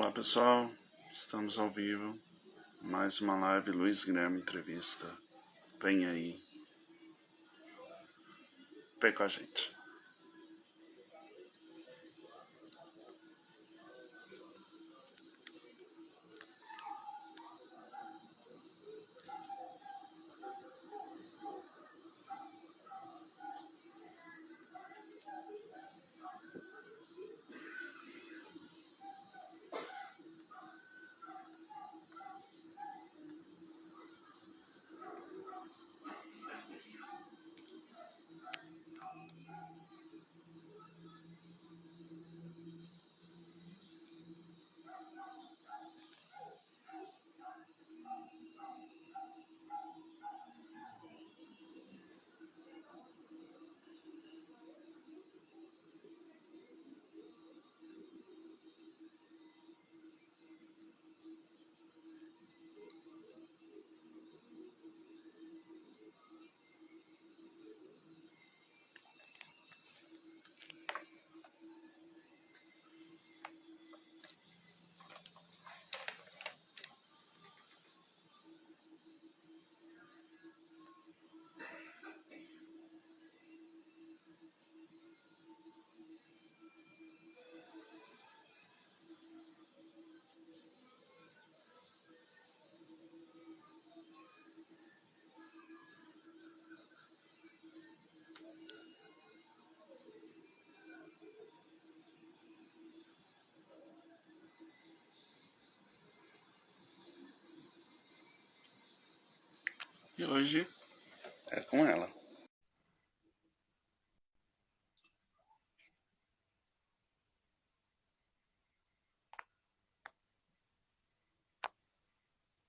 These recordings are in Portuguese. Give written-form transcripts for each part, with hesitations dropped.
Olá pessoal, estamos ao vivo, mais uma live Luiz Guilherme Entrevista. Vem aí, vem com a gente. E hoje é com ela.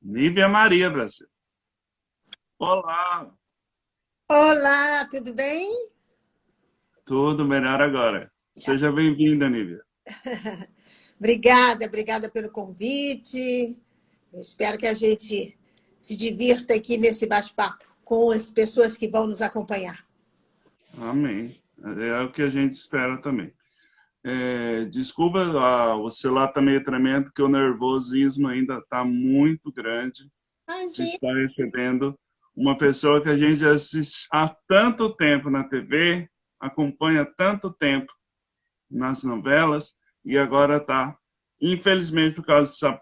Nívia Maria, Brasil. Olá! Olá, tudo bem? Tudo melhor agora. Seja bem-vinda, Nívia. Obrigada pelo convite. Eu espero que a gente se divirta aqui nesse bate-papo com as pessoas que vão nos acompanhar. Amém. É o que a gente espera também. Desculpa, o celular está meio tremendo, porque o nervosismo ainda está muito grande. De Imagina. estar recebendo uma pessoa que a gente assiste há tanto tempo na TV, acompanha há tanto tempo nas novelas, e agora está, infelizmente, por causa dessa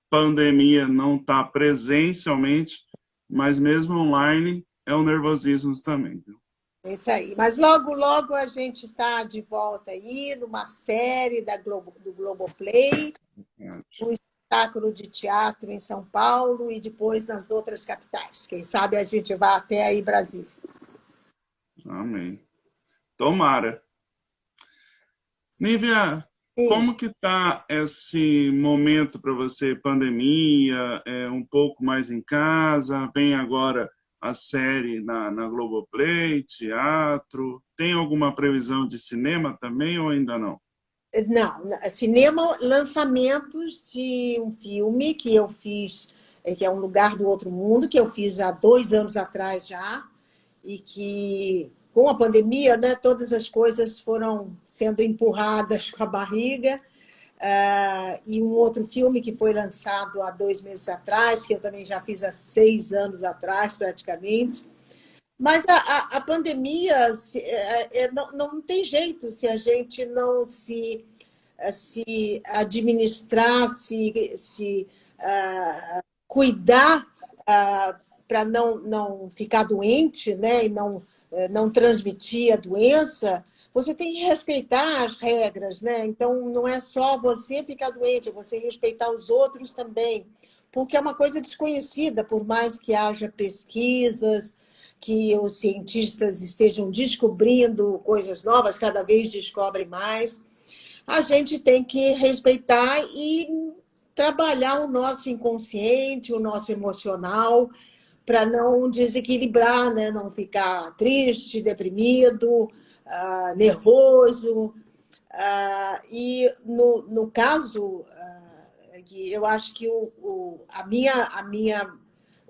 pandemia, não está presencialmente, mas mesmo online, é o nervosismo também. É isso aí. Mas logo a gente está de volta aí numa série do Globoplay, um espetáculo de teatro em São Paulo e depois nas outras capitais. Quem sabe a gente vai até aí, Brasília. Amém. Tomara. Nívia, Sim. como que tá esse momento para você? Pandemia, um pouco mais em casa, vem agora a série na Globoplay, teatro. Tem alguma previsão de cinema também ou ainda não? Não, cinema, lançamentos de um filme que eu fiz, que é Um Lugar do Outro Mundo, que eu fiz há 2 anos atrás já, e que, com a pandemia, né, todas as coisas foram sendo empurradas com a barriga. E um outro filme que foi lançado há 2 meses atrás, que eu também já fiz há 6 anos atrás, praticamente. Mas a pandemia não tem jeito se a gente não se administrar, se cuidar para não ficar doente, né, e não transmitir a doença. Você tem que respeitar as regras, né? Então, não é só você ficar doente, é você respeitar os outros também, porque é uma coisa desconhecida, por mais que haja pesquisas, que os cientistas estejam descobrindo coisas novas, cada vez descobrem mais. A gente tem que respeitar e trabalhar o nosso inconsciente, o nosso emocional, para não desequilibrar, né? Não ficar triste, deprimido, nervoso. E no caso, eu acho que o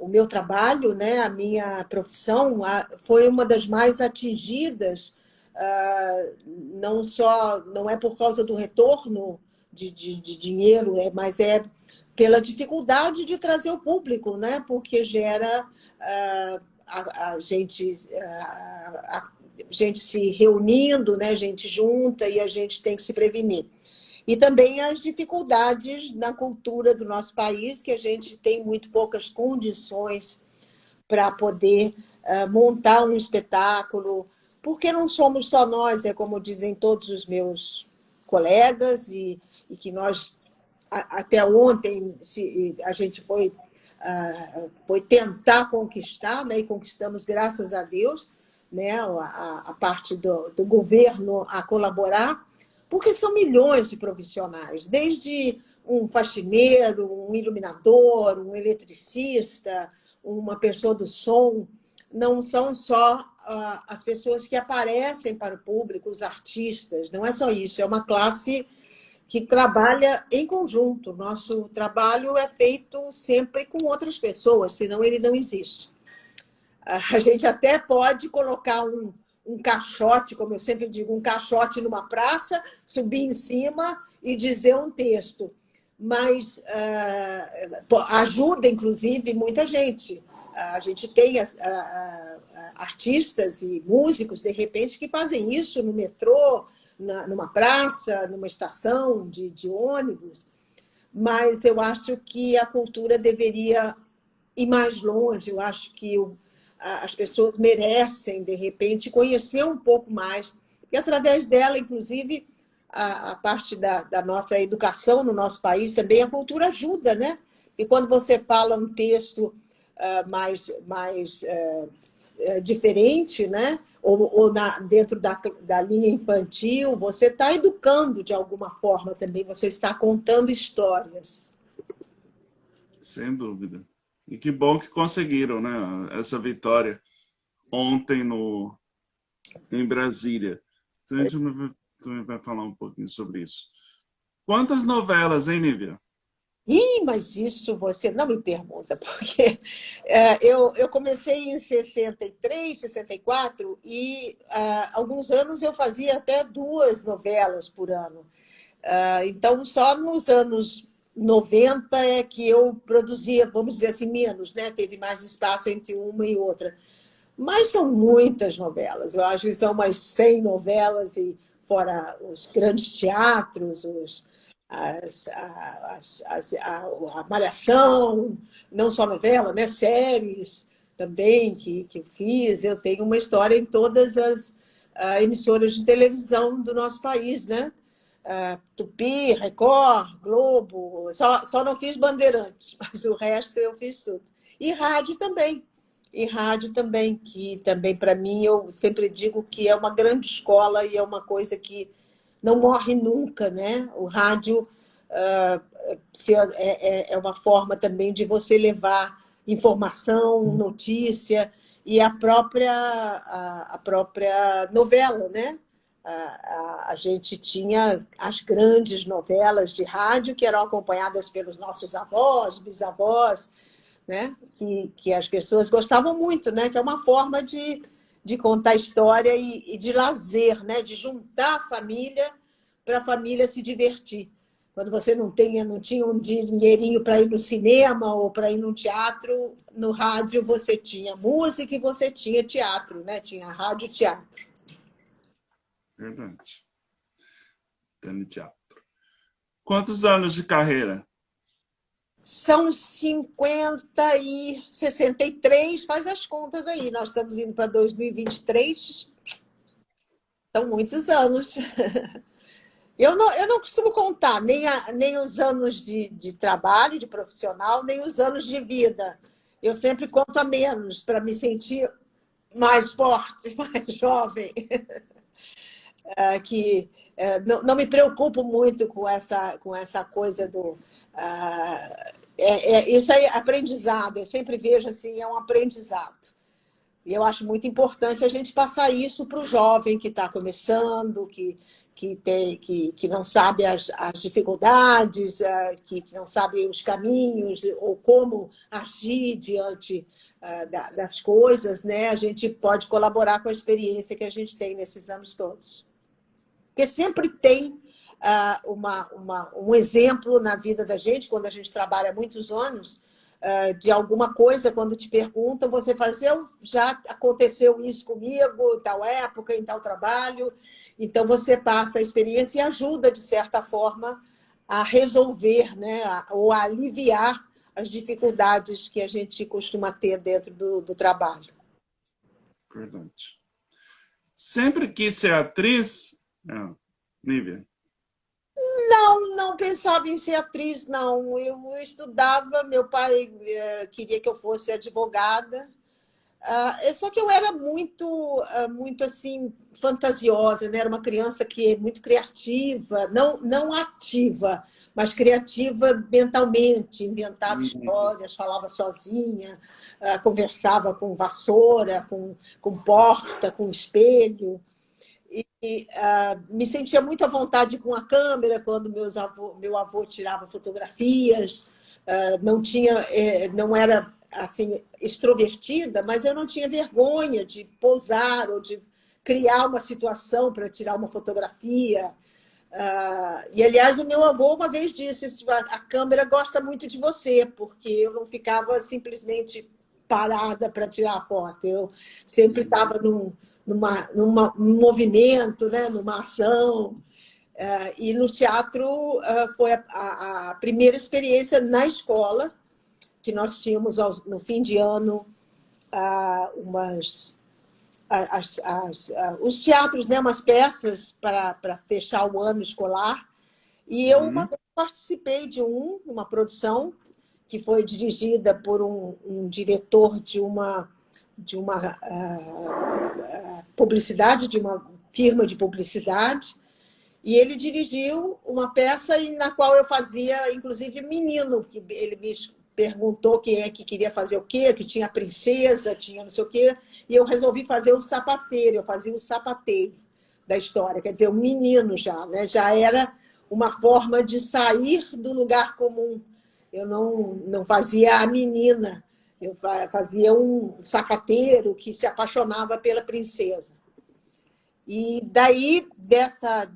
meu trabalho, né, a minha profissão, foi uma das mais atingidas, não é por causa do retorno de dinheiro, mas é pela dificuldade de trazer o público, né? Porque gera a gente se reunindo, né? A gente junta e a gente tem que se prevenir. E também as dificuldades na cultura do nosso país, que a gente tem muito poucas condições para poder montar um espetáculo, porque não somos só nós, é como dizem todos os meus colegas, e que nós, até ontem, a gente foi tentar conquistar, né, e conquistamos, graças a Deus, né, a parte do governo a colaborar, porque são milhões de profissionais, desde um faxineiro, um iluminador, um eletricista, uma pessoa do som. Não são só as pessoas que aparecem para o público, os artistas, não é só isso, é uma classe que trabalha em conjunto. Nosso trabalho é feito sempre com outras pessoas, senão ele não existe. A gente até pode colocar um caixote, como eu sempre digo, um caixote numa praça, subir em cima e dizer um texto. Mas ajuda, inclusive, muita gente. A gente tem artistas e músicos, de repente, que fazem isso no metrô, numa praça, numa estação de ônibus. Mas eu acho que a cultura deveria ir mais longe. Eu acho que as pessoas merecem, de repente, conhecer um pouco mais. E, através dela, inclusive, a parte da nossa educação no nosso país também, a cultura ajuda, né? E quando você fala um texto mais diferente, né? Ou dentro da linha infantil, você está educando de alguma forma também, você está contando histórias. Sem dúvida. E que bom que conseguiram, né, essa vitória ontem em Brasília. Então, a gente também vai falar um pouquinho sobre isso. Quantas novelas, hein, Nívia? Mas isso você não me pergunta, porque eu comecei em 63, 64, e alguns anos eu fazia até 2 novelas por ano. Então, só nos anos 90 é que eu produzia, vamos dizer assim, menos, né? Teve mais espaço entre uma e outra. Mas são muitas novelas, eu acho que são umas 100 novelas, e fora os grandes teatros, a Malhação, não só novela, né? Séries também que eu fiz. Eu tenho uma história em todas as emissoras de televisão do nosso país, né? Tupi, Record, Globo, só não fiz Bandeirantes, mas o resto eu fiz tudo. E rádio também. E rádio também, que também, para mim, eu sempre digo que é uma grande escola e é uma coisa que não morre nunca, né? O rádio é uma forma também de você levar informação, notícia, e a própria novela, né? A gente tinha as grandes novelas de rádio que eram acompanhadas pelos nossos avós, bisavós, né? Que as pessoas gostavam muito, né? Que é uma forma de contar história e de lazer, né? De juntar a família para a família se divertir. Quando você não tinha um dinheirinho para ir no cinema ou para ir no teatro, no rádio você tinha música e você tinha teatro, né? Tinha rádio e teatro. Verdade. Tendo teatro. Quantos anos de carreira? São 50 e 63, faz as contas aí. Nós estamos indo para 2023. São muitos anos. Eu não costumo contar nem os anos de trabalho, de profissional, nem os anos de vida. Eu sempre conto a menos, para me sentir mais forte, mais jovem. Que não me preocupo muito com essa coisa do... isso é aprendizado, eu sempre vejo assim, é um aprendizado. E eu acho muito importante a gente passar isso para o jovem que está começando, que não sabe as dificuldades, que não sabe os caminhos ou como agir diante das coisas, né? A gente pode colaborar com a experiência que a gente tem nesses anos todos. Porque sempre tem um exemplo na vida da gente, quando a gente trabalha há muitos anos, de alguma coisa, quando te perguntam, você fala assim, já aconteceu isso comigo, em tal época, em tal trabalho. Então, você passa a experiência e ajuda, de certa forma, a resolver, né, ou a aliviar as dificuldades que a gente costuma ter dentro do trabalho. Verdade. Sempre quis ser atriz, Nívia? Não pensava em ser atriz, não. Eu estudava, meu pai queria que eu fosse advogada. Só que eu era muito assim, fantasiosa, né? Era uma criança que é muito criativa, não ativa, mas criativa mentalmente, inventava histórias, falava sozinha, conversava com vassoura, com porta, com espelho. Me sentia muito à vontade com a câmera quando meu avô tirava fotografias. Não era assim extrovertida, mas eu não tinha vergonha de posar ou de criar uma situação para tirar uma fotografia. E, aliás, o meu avô uma vez disse: a câmera gosta muito de você, porque eu não ficava simplesmente parada para tirar a foto. Eu sempre estava num movimento, né? Numa ação. E no teatro foi a primeira experiência na escola, que nós tínhamos no fim de ano os teatros, né, umas peças para fechar o ano escolar. E eu uma vez participei de uma produção que foi dirigida por um diretor de uma publicidade, de uma firma de publicidade, e ele dirigiu uma peça na qual eu fazia, inclusive, menino, que ele me perguntou quem é que queria fazer o quê, que tinha princesa, tinha não sei o quê, e eu resolvi fazer o sapateiro, eu fazia o sapateiro da história, quer dizer, um menino já, né? Já era uma forma de sair do lugar comum. Eu não fazia a menina, eu fazia um sapateiro que se apaixonava pela princesa. E daí, dessa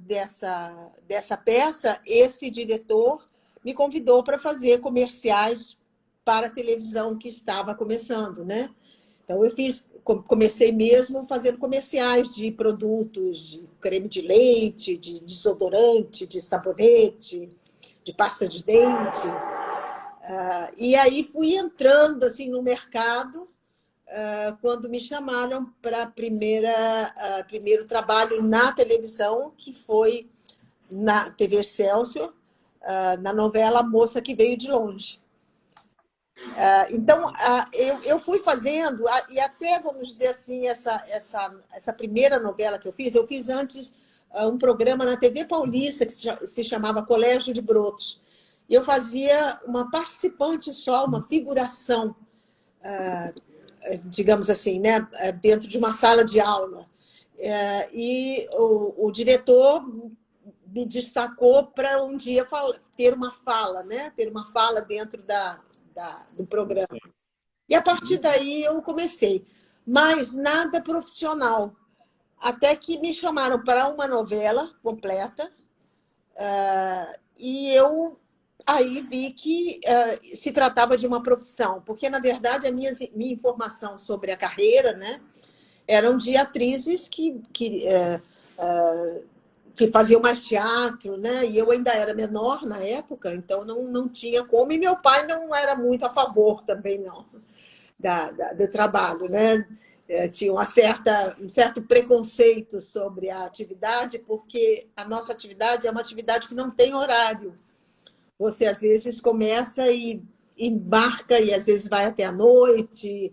peça, esse diretor me convidou para fazer comerciais para a televisão que estava começando, né? Então, comecei mesmo fazendo comerciais de produtos, de creme de leite, de desodorante, de sabonete, de pasta de dente. E aí fui entrando assim no mercado quando me chamaram para primeiro trabalho na televisão, que foi na TV Excelsior, na novela A Moça que Veio de Longe. Então, eu fui fazendo, e até, vamos dizer assim, essa primeira novela que eu fiz antes um programa na TV Paulista que se chamava Colégio de Brotos. Eu fazia uma participante só, uma figuração, digamos assim, né, dentro de uma sala de aula. E o diretor me destacou para um dia ter uma fala, né, ter uma fala dentro do programa. E a partir daí eu comecei, mas nada profissional. Até que me chamaram para uma novela completa, e eu aí vi que se tratava de uma profissão, porque, na verdade, a minha informação sobre a carreira, né, eram de atrizes que faziam mais teatro, né? E eu ainda era menor na época, então não tinha como. E meu pai não era muito a favor também, não, do trabalho, né? Tinha um certo preconceito sobre a atividade, porque a nossa atividade é uma atividade que não tem horário. Você, às vezes, começa e embarca, e às vezes vai até a noite.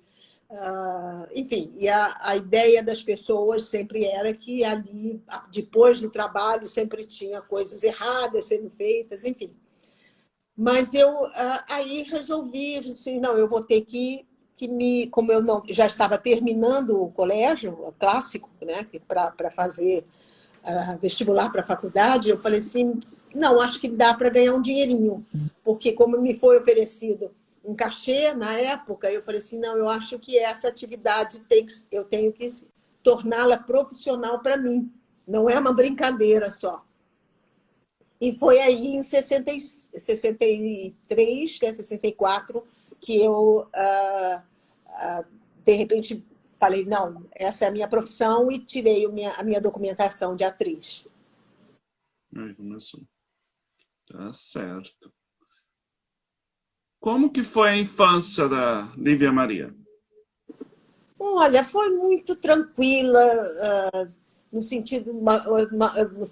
Enfim, e a ideia das pessoas sempre era que ali, depois do trabalho, sempre tinha coisas erradas sendo feitas, enfim. Mas eu aí resolvi, assim, não, eu vou ter como eu não já estava terminando o colégio clássico, né, para fazer vestibular para a faculdade, eu falei assim, não, acho que dá para ganhar um dinheirinho, porque como me foi oferecido um cachê na época, eu falei assim, não, eu acho que essa atividade eu tenho que torná-la profissional para mim, não é uma brincadeira só. E foi aí em 63, né, 64, que eu, de repente, falei, não, essa é a minha profissão e tirei a minha documentação de atriz. Aí começou. Tá certo. Como que foi a infância da Lívia Maria? Olha, foi muito tranquila, no sentido,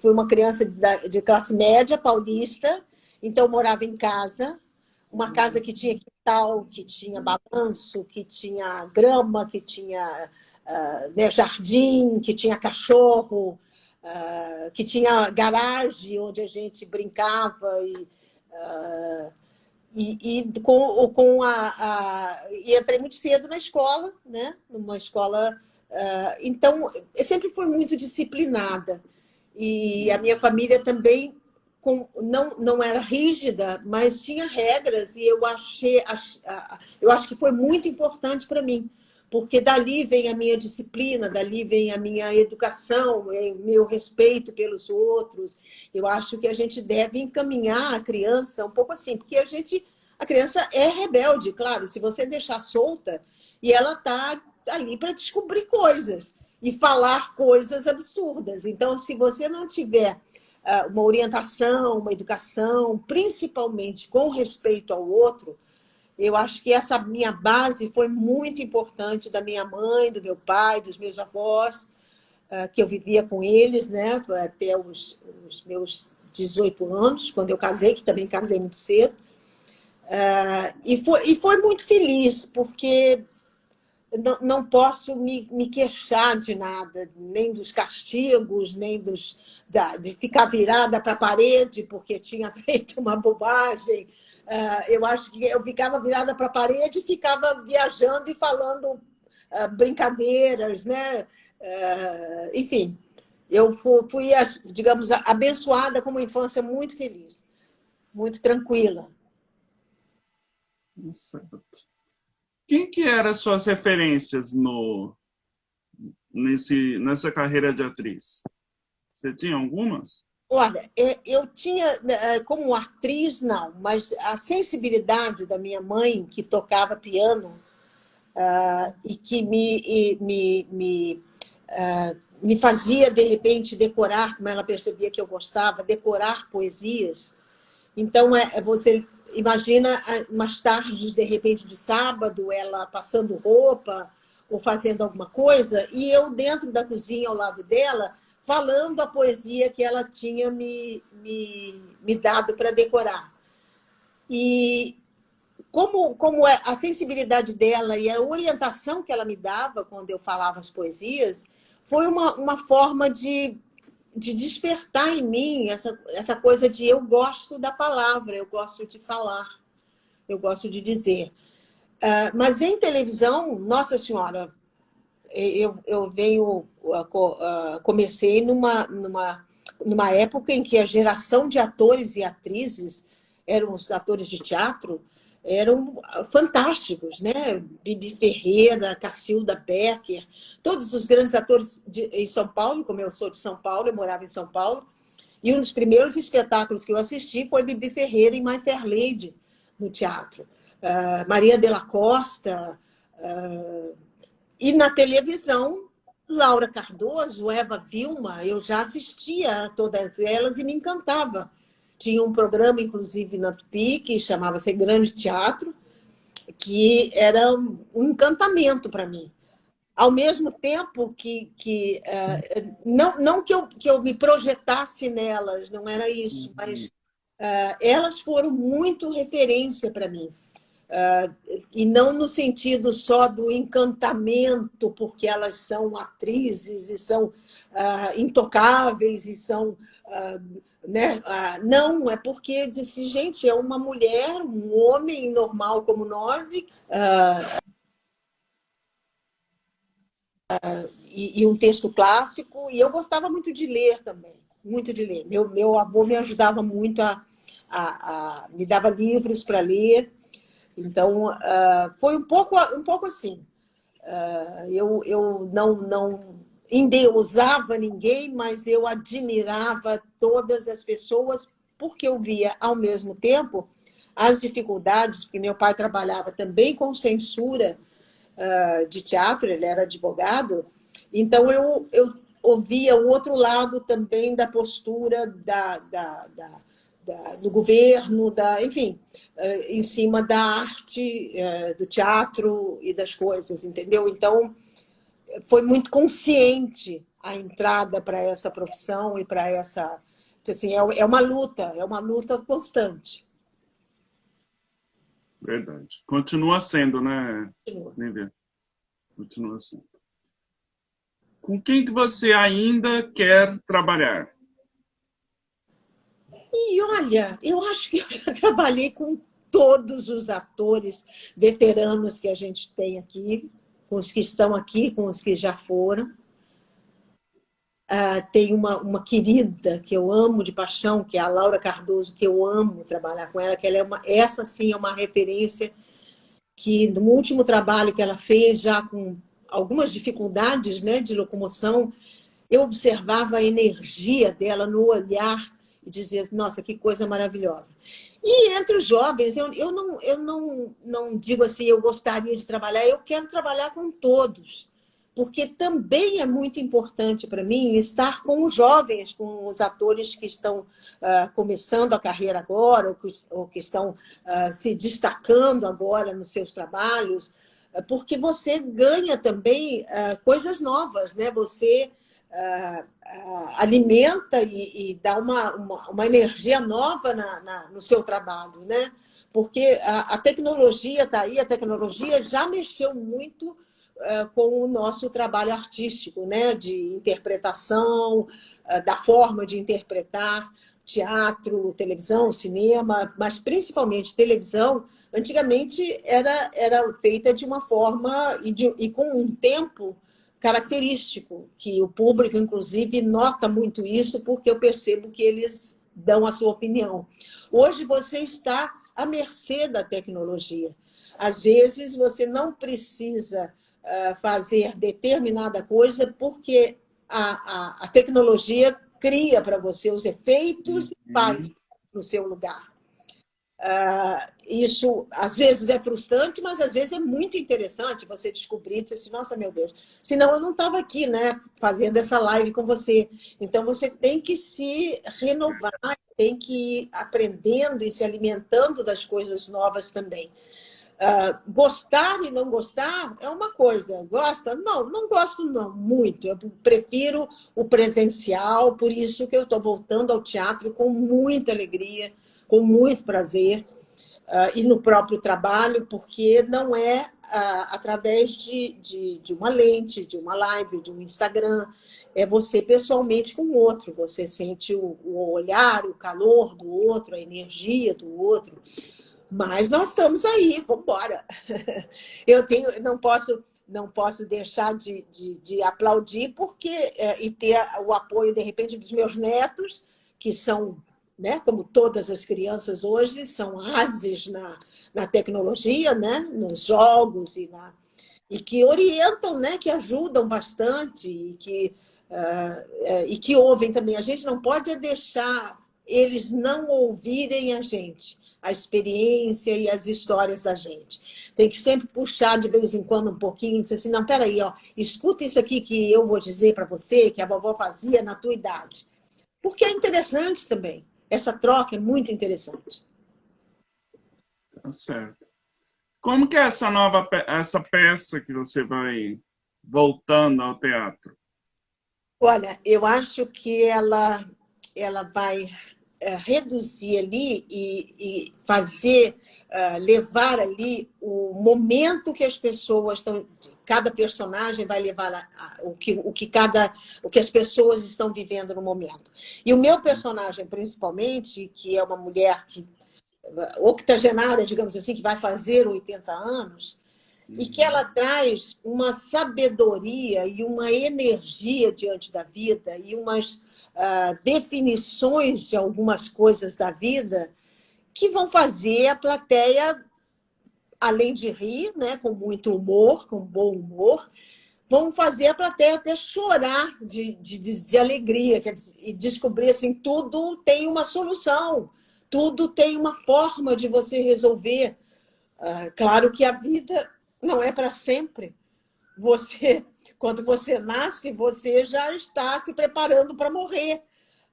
fui uma criança de classe média paulista, então morava em casa, uma casa que tinha quintal, que tinha balanço, que tinha grama, que tinha né, jardim, que tinha cachorro, que tinha garagem onde a gente brincava e e entrei muito cedo na escola, né? Numa escola. Então, eu sempre fui muito disciplinada. E a minha família também não era rígida, mas tinha regras, e eu acho que foi muito importante para mim, porque dali vem a minha disciplina, dali vem a minha educação, o meu respeito pelos outros. Eu acho que a gente deve encaminhar a criança um pouco assim, porque a criança é rebelde, claro, se você deixar solta, e ela está ali para descobrir coisas e falar coisas absurdas. Então, se você não tiver uma orientação, uma educação, principalmente com respeito ao outro, eu acho que essa minha base foi muito importante da minha mãe, do meu pai, dos meus avós, que eu vivia com eles, né, até os meus 18 anos, quando eu casei, que também casei muito cedo. E foi muito feliz, porque não posso me queixar de nada, nem dos castigos, nem de ficar virada para a parede porque tinha feito uma bobagem. Eu acho que eu ficava virada para a parede e ficava viajando e falando brincadeiras, né? Enfim, eu fui, digamos, abençoada com uma infância muito feliz, muito tranquila. Certo. Quem que eram as suas referências nessa carreira de atriz? Você tinha algumas? Olha, eu tinha, como atriz, não, mas a sensibilidade da minha mãe, que tocava piano, e que me fazia, de repente, decorar, como ela percebia que eu gostava, decorar poesias. Então, você imagina umas tardes, de repente, de sábado, ela passando roupa ou fazendo alguma coisa, e eu dentro da cozinha, ao lado dela, falando a poesia que ela tinha me dado para decorar. E como a sensibilidade dela e a orientação que ela me dava quando eu falava as poesias, foi uma forma de despertar em mim essa coisa de eu gosto da palavra, eu gosto de falar, eu gosto de dizer. Mas em televisão, Nossa Senhora, eu comecei numa época em que a geração de atores e atrizes, eram os atores de teatro, eram fantásticos, né? Bibi Ferreira, Cacilda Becker, todos os grandes atores em São Paulo, como eu sou de São Paulo, eu morava em São Paulo, e um dos primeiros espetáculos que eu assisti foi Bibi Ferreira em My Fair Lady, no teatro. Maria de la Costa, e na televisão, Laura Cardoso, Eva Vilma, eu já assistia a todas elas e me encantava. Tinha um programa, inclusive, na Tupi, que chamava-se Grande Teatro, que era um encantamento para mim. Ao mesmo tempo não que eu me projetasse nelas, não era isso, mas elas foram muito referência para mim. E não no sentido só do encantamento, porque elas são atrizes e são intocáveis e são... né? Não, é porque eu disse, gente, é uma mulher, um homem normal como nós, e um texto clássico, e eu gostava muito de ler também, muito de ler. Meu avô me ajudava muito me dava livros para ler, então foi um pouco assim. Eu não endeusava ninguém, mas eu admirava todas as pessoas porque eu via, ao mesmo tempo, as dificuldades, porque meu pai trabalhava também com censura de teatro, ele era advogado, então eu ouvia o outro lado também da postura do governo, enfim, em cima da arte, do teatro e das coisas, entendeu? Então, foi muito consciente a entrada para essa profissão e para essa... Assim, é uma luta constante. Verdade. Continua sendo, né, Nívia? Continua sendo. Com quem que você ainda quer trabalhar? E olha, eu acho que eu já trabalhei com todos os atores veteranos que a gente tem aqui, com os que estão aqui, com os que já foram. Tem uma querida que eu amo de paixão, que é a Laura Cardoso, que eu amo trabalhar com ela, que ela essa sim é uma referência que no último trabalho que ela fez, já com algumas dificuldades, né, de locomoção, eu observava a energia dela no olhar e dizia, nossa, que coisa maravilhosa. E entre os jovens, eu não digo assim, eu gostaria de trabalhar, eu quero trabalhar com todos, porque também é muito importante para mim estar com os jovens, com os atores que estão começando a carreira agora, ou que estão se destacando agora nos seus trabalhos, porque você ganha também coisas novas, né? Você alimenta e dá uma energia nova no seu trabalho, né? Porque a tecnologia está aí, a tecnologia já mexeu muito com o nosso trabalho artístico, né? De interpretação, da forma de interpretar teatro, televisão, cinema, mas principalmente televisão. Antigamente era feita de uma forma e com um tempo característico, que o público, inclusive, nota muito isso, porque eu percebo que eles dão a sua opinião. Hoje você está à mercê da tecnologia. Às vezes você não precisa fazer determinada coisa, porque a tecnologia cria para você os efeitos e faz no seu lugar. Isso às vezes é frustrante, mas às vezes é muito interessante você descobrir, dizer assim, nossa, meu Deus, senão eu não estava aqui, né, fazendo essa live com você. Então você tem que se renovar, tem que ir aprendendo e se alimentando das coisas novas também. Gostar e não gostar é uma coisa. Gosta? Não gosto não, muito. Eu prefiro o presencial, por isso que eu estou voltando ao teatro com muita alegria, com muito prazer, e no próprio trabalho, porque não é através de uma lente, de uma live, de um Instagram, é você pessoalmente com o outro, você sente o olhar, o calor do outro, a energia do outro. Mas nós estamos aí, vamos embora. Não posso deixar de aplaudir e ter o apoio, de repente, dos meus netos, que são, né, como todas as crianças hoje, são ases na tecnologia, né, nos jogos, e que orientam, né, que ajudam bastante e que ouvem também. A gente não pode deixar eles não ouvirem a gente, a experiência e as histórias da gente. Tem que sempre puxar de vez em quando um pouquinho e dizer assim, não, peraí, ó, escuta isso aqui que eu vou dizer para você, que a vovó fazia na tua idade. Porque é interessante também. Essa troca é muito interessante. Tá certo. Como que é essa peça que você vai voltando ao teatro? Olha, eu acho que ela vai reduzir ali e fazer, levar ali o momento que as pessoas estão... Cada personagem vai levar o que as pessoas estão vivendo no momento. E o meu personagem, principalmente, que é uma mulher octogenária, digamos assim, que vai fazer 80 anos, e que ela traz uma sabedoria e uma energia diante da vida e umas definições de algumas coisas da vida que vão fazer a plateia, além de rir, né, com muito humor, com bom humor, vão fazer a plateia até chorar de alegria, quer dizer, e descobrir assim, tudo tem uma solução, tudo tem uma forma de você resolver. Claro que a vida não é para sempre. Quando você nasce, você já está se preparando para morrer.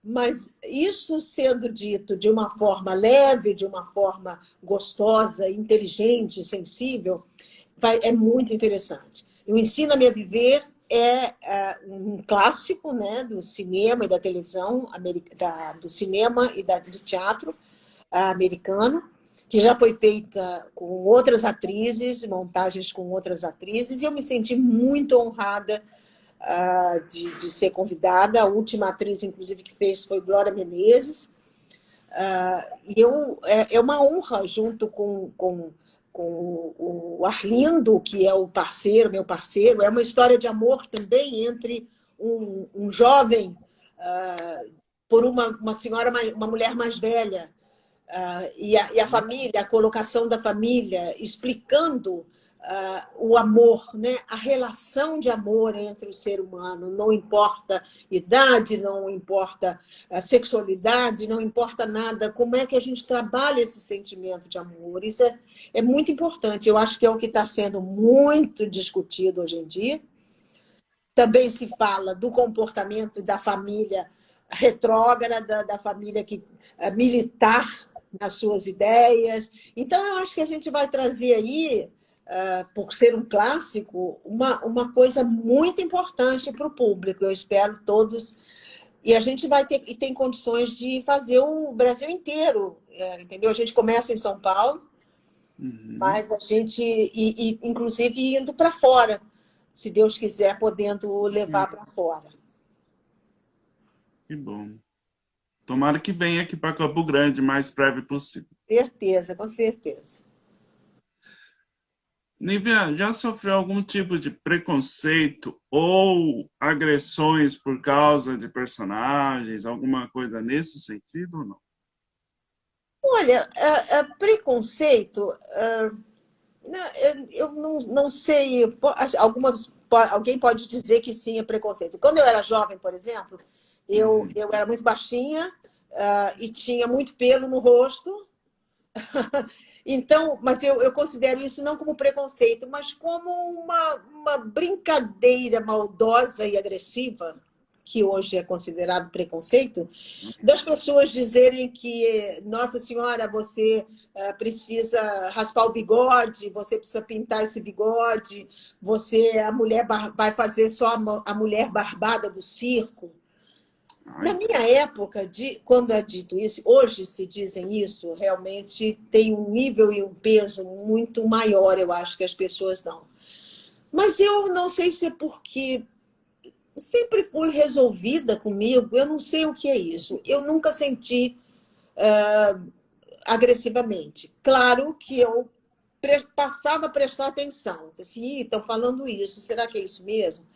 Mas isso sendo dito de uma forma leve, de uma forma gostosa, inteligente, sensível, é muito interessante. O Ensina-me a Viver um clássico, né, do cinema e da televisão, do cinema e do teatro americano, que já foi feita com outras atrizes, montagens com outras atrizes, e eu me senti muito honrada de ser convidada. A última atriz, inclusive, que fez foi Glória Menezes. É uma honra, junto com o Arlindo, que é o parceiro, meu parceiro. É uma história de amor também entre um jovem por uma senhora, uma mulher mais velha, e a família, a colocação da família, explicando o amor, né? A relação de amor entre o ser humano. Não importa idade, não importa sexualidade, não importa nada. Como é que a gente trabalha esse sentimento de amor? Isso é muito importante. Eu acho que é o que está sendo muito discutido hoje em dia. Também se fala do comportamento da família retrógrada, da família militar nas suas ideias. Então, eu acho que a gente vai trazer aí, por ser um clássico, uma coisa muito importante para o público. Eu espero todos. E a gente vai ter e tem condições de fazer o Brasil inteiro, entendeu? A gente começa em São Paulo, mas a gente, inclusive, indo para fora, se Deus quiser, podendo levar para fora. Que bom. Tomara que venha aqui para Campo Grande o mais breve possível. Certeza, com certeza. Nívia, já sofreu algum tipo de preconceito ou agressões por causa de personagens, alguma coisa nesse sentido ou não? Olha, preconceito, eu não sei, alguém pode dizer que sim, é preconceito. Quando eu era jovem, por exemplo, eu era muito baixinha e tinha muito pelo no rosto. Então, mas eu considero isso não como preconceito, mas como uma brincadeira maldosa e agressiva, que hoje é considerado preconceito, das pessoas dizerem que, nossa senhora, você precisa raspar o bigode, você precisa pintar esse bigode, a mulher vai fazer só a mulher barbada do circo. Na minha época, quando é dito isso, hoje se dizem isso, realmente tem um nível e um peso muito maior, eu acho, que as pessoas dão. Mas eu não sei se é porque sempre fui resolvida comigo, eu não sei o que é isso. Eu nunca senti agressivamente. Claro que eu passava a prestar atenção. Assim, estão falando isso, será que é isso mesmo?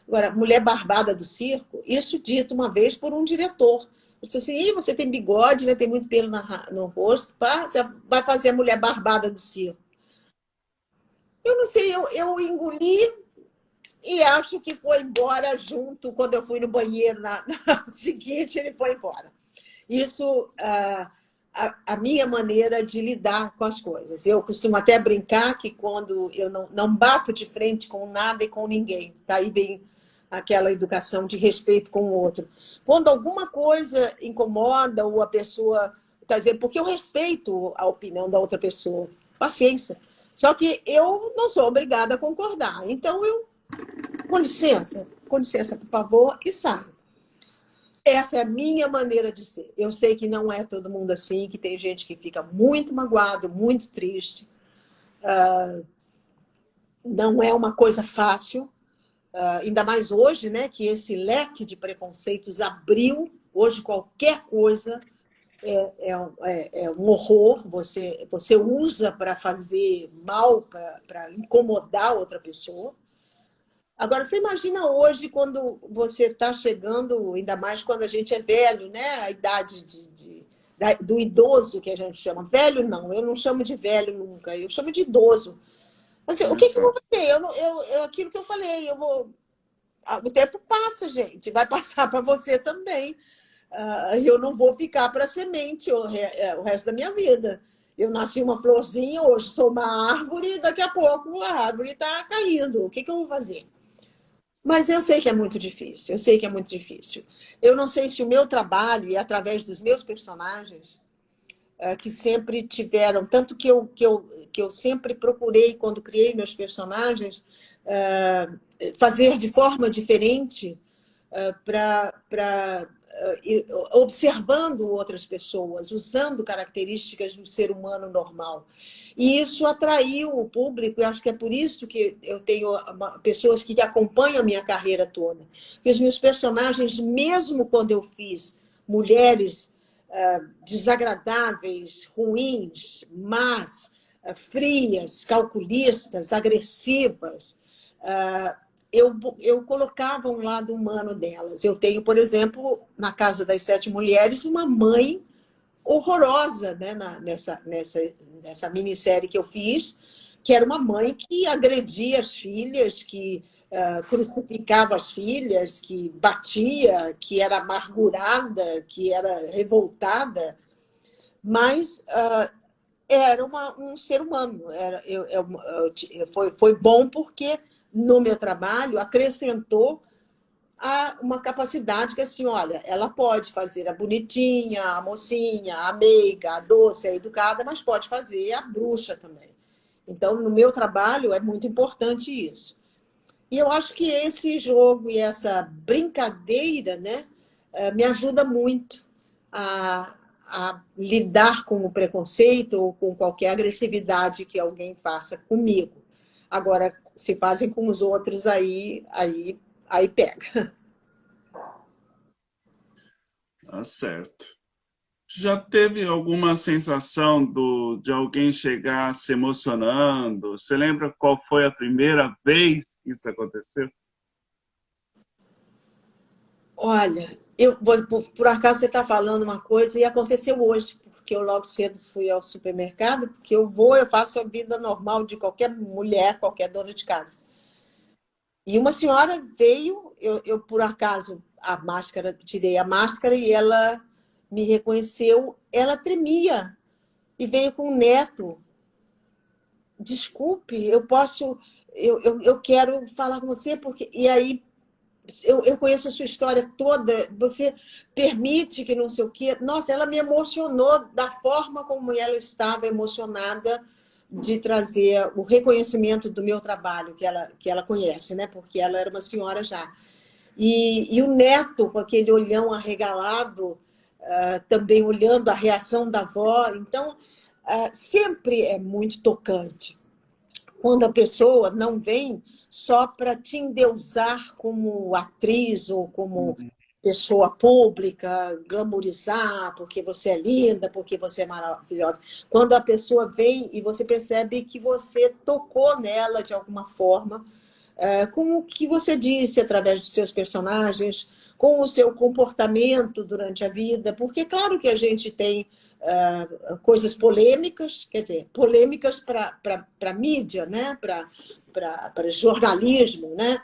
Agora, mulher barbada do circo, isso dito uma vez por um diretor. Ele disse assim, você tem bigode, né? Tem muito pelo no rosto, você vai fazer a mulher barbada do circo. Eu não sei, eu engoli e acho que foi embora junto, quando eu fui no banheiro na seguinte, ele foi embora. Isso, a minha maneira de lidar com as coisas. Eu costumo até brincar que quando eu não bato de frente com nada e com ninguém, tá aí bem aquela educação de respeito com o outro. Quando alguma coisa incomoda ou a pessoa está dizendo, porque eu respeito a opinião da outra pessoa, paciência. Só que eu não sou obrigada a concordar. Então, com licença, por favor, e saio. Essa é a minha maneira de ser. Eu sei que não é todo mundo assim, que tem gente que fica muito magoado, muito triste. Não é uma coisa fácil. Ainda mais hoje, né, que esse leque de preconceitos abriu. Hoje qualquer coisa é um horror. Você usa para fazer mal, para incomodar outra pessoa. Agora, você imagina hoje, quando você está chegando, ainda mais quando a gente é velho, né? A idade do idoso, que a gente chama. Velho não, eu não chamo de velho nunca, eu chamo de idoso. Assim, o que eu vou Exato. fazer? Aquilo que eu falei, o tempo passa, gente, vai passar para você também. Eu não vou ficar para semente o resto da minha vida. Eu nasci uma florzinha, hoje sou uma árvore, e daqui a pouco a árvore está caindo. O que eu vou fazer? Mas eu sei que é muito difícil, eu sei que é muito difícil. Eu não sei se o meu trabalho, e através dos meus personagens, que sempre tiveram, tanto que eu sempre procurei, quando criei meus personagens, fazer de forma diferente para observando outras pessoas, usando características do ser humano normal. E isso atraiu o público, e acho que é por isso que eu tenho pessoas que acompanham a minha carreira toda. Porque os meus personagens, mesmo quando eu fiz mulheres desagradáveis, ruins, más, frias, calculistas, agressivas, eu colocava um lado humano delas. Eu tenho, por exemplo, na Casa das Sete Mulheres, uma mãe horrorosa, né, nessa minissérie que eu fiz, que era uma mãe que agredia as filhas, que crucificava as filhas, que batia, que era amargurada, que era revoltada, mas era um ser humano. Foi bom porque, no meu trabalho, acrescentou uma capacidade que, assim, olha, ela pode fazer a bonitinha, a mocinha, a meiga, a doce, a educada, mas pode fazer a bruxa também. Então, no meu trabalho, é muito importante isso. E eu acho que esse jogo e essa brincadeira, né, me ajuda muito a lidar com o preconceito ou com qualquer agressividade que alguém faça comigo. Agora, se fazem com os outros, aí pega. Tá certo. Já teve alguma sensação de alguém chegar se emocionando? Você lembra qual foi a primeira vez que isso aconteceu? Olha, por acaso você está falando uma coisa e aconteceu hoje, porque eu logo cedo fui ao supermercado, porque eu faço a vida normal de qualquer mulher, qualquer dona de casa. E uma senhora veio, eu por acaso tirei a máscara e ela me reconheceu, ela tremia e veio com um neto. Desculpe, eu quero falar com você, porque. E aí eu conheço a sua história toda, você permite que não sei o quê. Nossa, ela me emocionou da forma como ela estava emocionada de trazer o reconhecimento do meu trabalho, que ela conhece, né? Porque ela era uma senhora já. E o neto, com aquele olhão arregalado, também olhando a reação da avó. Então, sempre é muito tocante quando a pessoa não vem só para te endeusar como atriz ou como Uhum. pessoa pública, glamourizar porque você é linda, porque você é maravilhosa. Quando a pessoa vem e você percebe que você tocou nela de alguma forma, com o que você disse através dos seus personagens, com o seu comportamento durante a vida, porque claro que a gente tem coisas polêmicas, quer dizer, polêmicas para a mídia, né? Para jornalismo, né?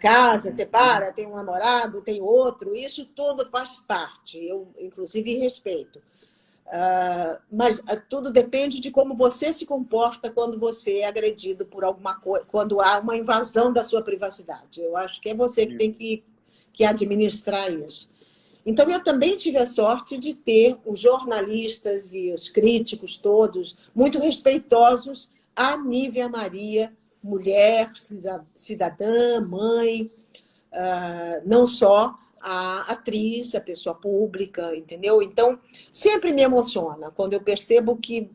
Casa, separa, tem um namorado, tem outro, isso tudo faz parte, eu inclusive respeito. Mas tudo depende de como você se comporta quando você é agredido por alguma coisa, quando há uma invasão da sua privacidade. Eu acho que é você que tem que administrar isso. Então, eu também tive a sorte de ter os jornalistas e os críticos todos muito respeitosos à Nívia Maria, mulher, cidadã, mãe, não só a atriz, a pessoa pública, entendeu? Então, sempre me emociona quando eu percebo que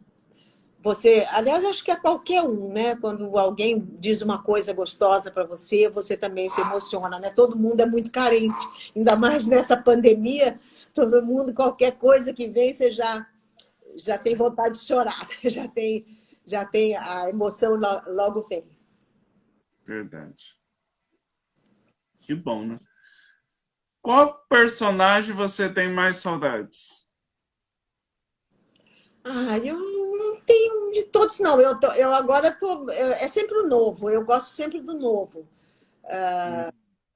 você, aliás, acho que é qualquer um, né? Quando alguém diz uma coisa gostosa para você, você também se emociona, né? Todo mundo é muito carente, ainda mais nessa pandemia, todo mundo, qualquer coisa que vem, você já tem vontade de chorar, já tem a emoção logo vem. Verdade. Que bom, né? Qual personagem você tem mais saudades? Eu não tenho De todos, não. Eu agora tô. É sempre o novo, eu gosto sempre do novo.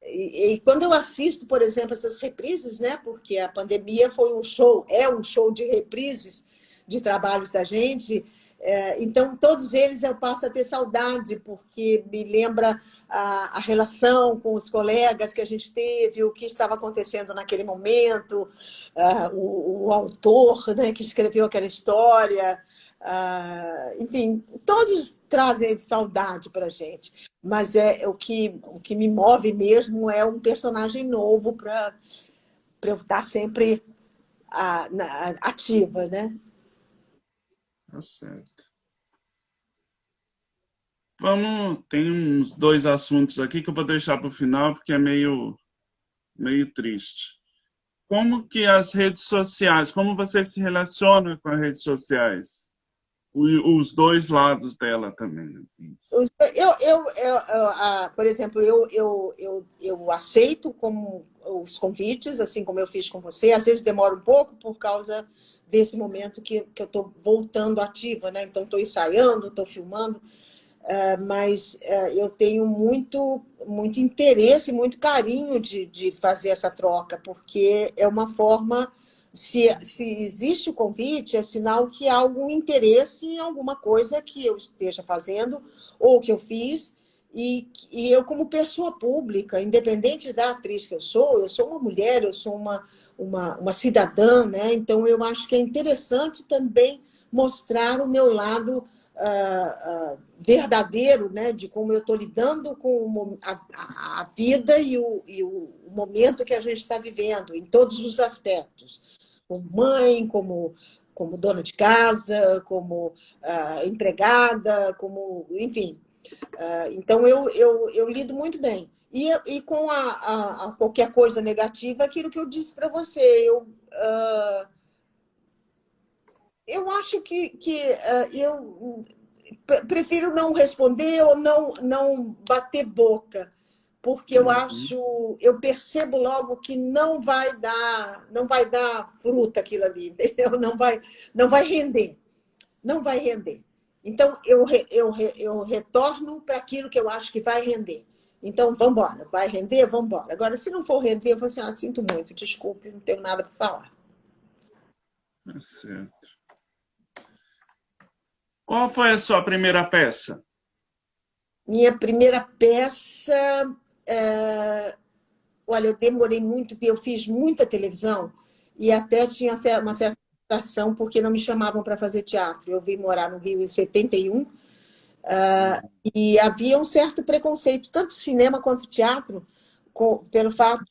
E quando eu assisto, por exemplo, essas reprises, né? Porque a pandemia foi um show, é um show de reprises de trabalhos da gente. Então, todos eles eu passo a ter saudade, porque me lembra a relação com os colegas que a gente teve, o que estava acontecendo naquele momento, o autor, né, que escreveu aquela história. Enfim, todos trazem saudade para a gente. Mas o que me move mesmo é um personagem novo para eu estar sempre ativa, né? Tá certo. Tem uns dois assuntos aqui que eu vou deixar para o final, porque é meio triste. Como que as redes sociais, como você se relaciona com as redes sociais? Os dois lados dela também. Assim. Por exemplo, eu aceito como os convites, assim como eu fiz com você. Às vezes demora um pouco por causa desse momento que eu estou voltando ativa, né? Então, estou ensaiando, estou filmando. Mas eu tenho muito interesse, muito carinho de fazer essa troca, porque é uma forma, se existe o convite, é sinal que há algum interesse em alguma coisa que eu esteja fazendo ou que eu fiz, e eu, como pessoa pública, independente da atriz que eu sou uma mulher, eu sou uma cidadã, né? Então eu acho que é interessante também mostrar o meu lado verdadeiro, né, de como eu estou lidando com a vida e o momento que a gente está vivendo, em todos os aspectos. Como mãe, como dona de casa, como empregada, enfim. Então, eu lido muito bem. E com qualquer coisa negativa, aquilo que eu disse para você, eu acho que eu prefiro não responder ou não bater boca, porque eu percebo logo que não vai dar fruta aquilo ali, entendeu? Não vai render, não vai render. Então, eu retorno para aquilo que eu acho que vai render. Então, vamos embora, vai render, vamos embora. Agora, se não for render, eu vou assim, sinto muito, desculpe, não tenho nada para falar. Tá certo. Qual foi a sua primeira peça? Minha primeira peça, olha, eu demorei muito, porque eu fiz muita televisão e até tinha uma certa frustração porque não me chamavam para fazer teatro. Eu vim morar no Rio em 71 e havia um certo preconceito, tanto cinema quanto teatro, pelo fato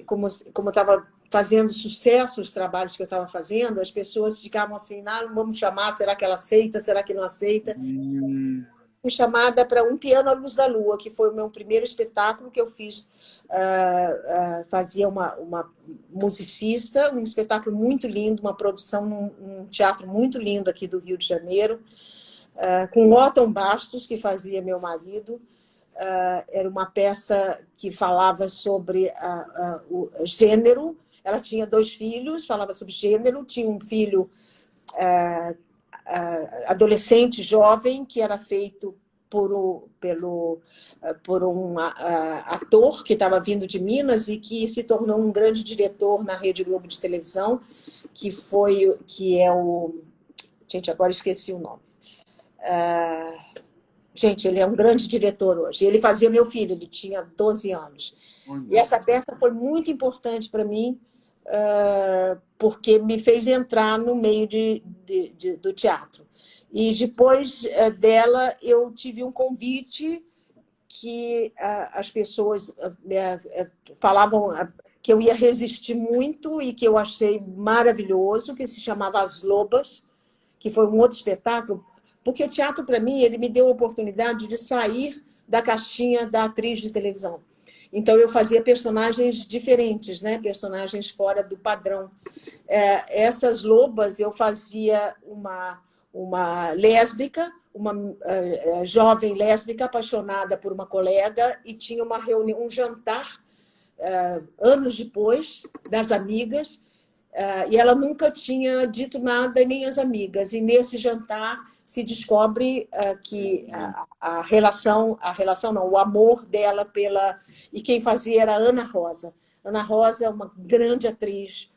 como eu estava fazendo sucesso os trabalhos que eu estava fazendo, as pessoas ficavam assim, não vamos chamar, será que ela aceita, será que não aceita? Fui chamada para Um Piano à Luz da Lua, que foi o meu primeiro espetáculo que eu fiz. Fazia uma musicista, um espetáculo muito lindo, uma produção num teatro muito lindo aqui do Rio de Janeiro, com Otton Bastos, que fazia meu marido. Era uma peça que falava sobre o gênero. Ela tinha 2 filhos, falava sobre gênero, tinha um filho adolescente, jovem, que era feito por um ator que estava vindo de Minas e que se tornou um grande diretor na Rede Globo de televisão, que é o... Gente, agora esqueci o nome. Gente, ele é um grande diretor hoje. Ele fazia meu filho, ele tinha 12 anos. E essa peça foi muito importante para mim, porque me fez entrar no meio do teatro. E depois dela, eu tive um convite que as pessoas falavam que eu ia resistir muito e que eu achei maravilhoso, que se chamava As Lobas, que foi um outro espetáculo, porque o teatro, para mim, ele me deu a oportunidade de sair da caixinha da atriz de televisão. Então, eu fazia personagens diferentes, né? Personagens fora do padrão. Essas lobas, eu fazia uma lésbica, uma jovem lésbica apaixonada por uma colega e tinha uma reunião, um jantar, anos depois, das amigas, e ela nunca tinha dito nada, nem as amigas. E nesse jantar, se descobre que a relação não, o amor dela pela... E quem fazia era a Ana Rosa. Ana Rosa é uma grande atriz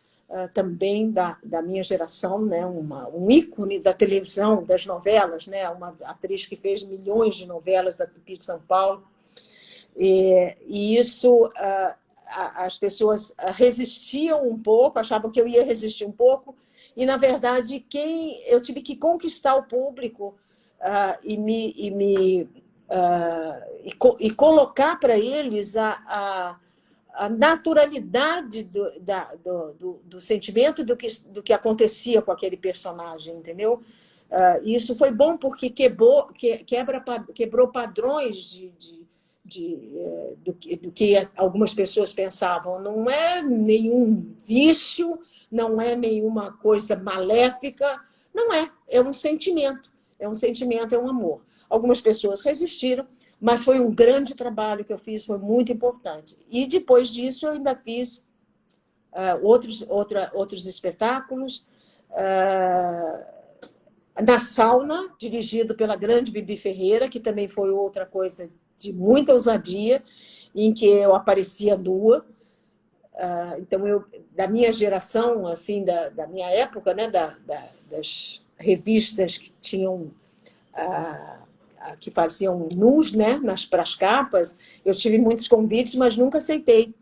também da minha geração, né? Um ícone da televisão, das novelas, né? Uma atriz que fez milhões de novelas da Tupi de São Paulo. E isso, as pessoas resistiam um pouco, achavam que eu ia resistir um pouco, e, na verdade, eu tive que conquistar o público e colocar para eles a naturalidade do sentimento do que acontecia com aquele personagem, entendeu? E isso foi bom porque quebrou padrões do que algumas pessoas pensavam. Não é nenhum vício, não é nenhuma coisa maléfica, não é. É um sentimento, é um amor. Algumas pessoas resistiram, mas foi um grande trabalho que eu fiz, foi muito importante. E depois disso eu ainda fiz outros espetáculos, na Sauna, dirigido pela grande Bibi Ferreira, que também foi outra coisa de muita ousadia, em que eu aparecia nua. Então, da minha geração, assim, da minha época, né, das revistas que tinham... que faziam nus, né, para as capas, eu tive muitos convites, mas nunca aceitei.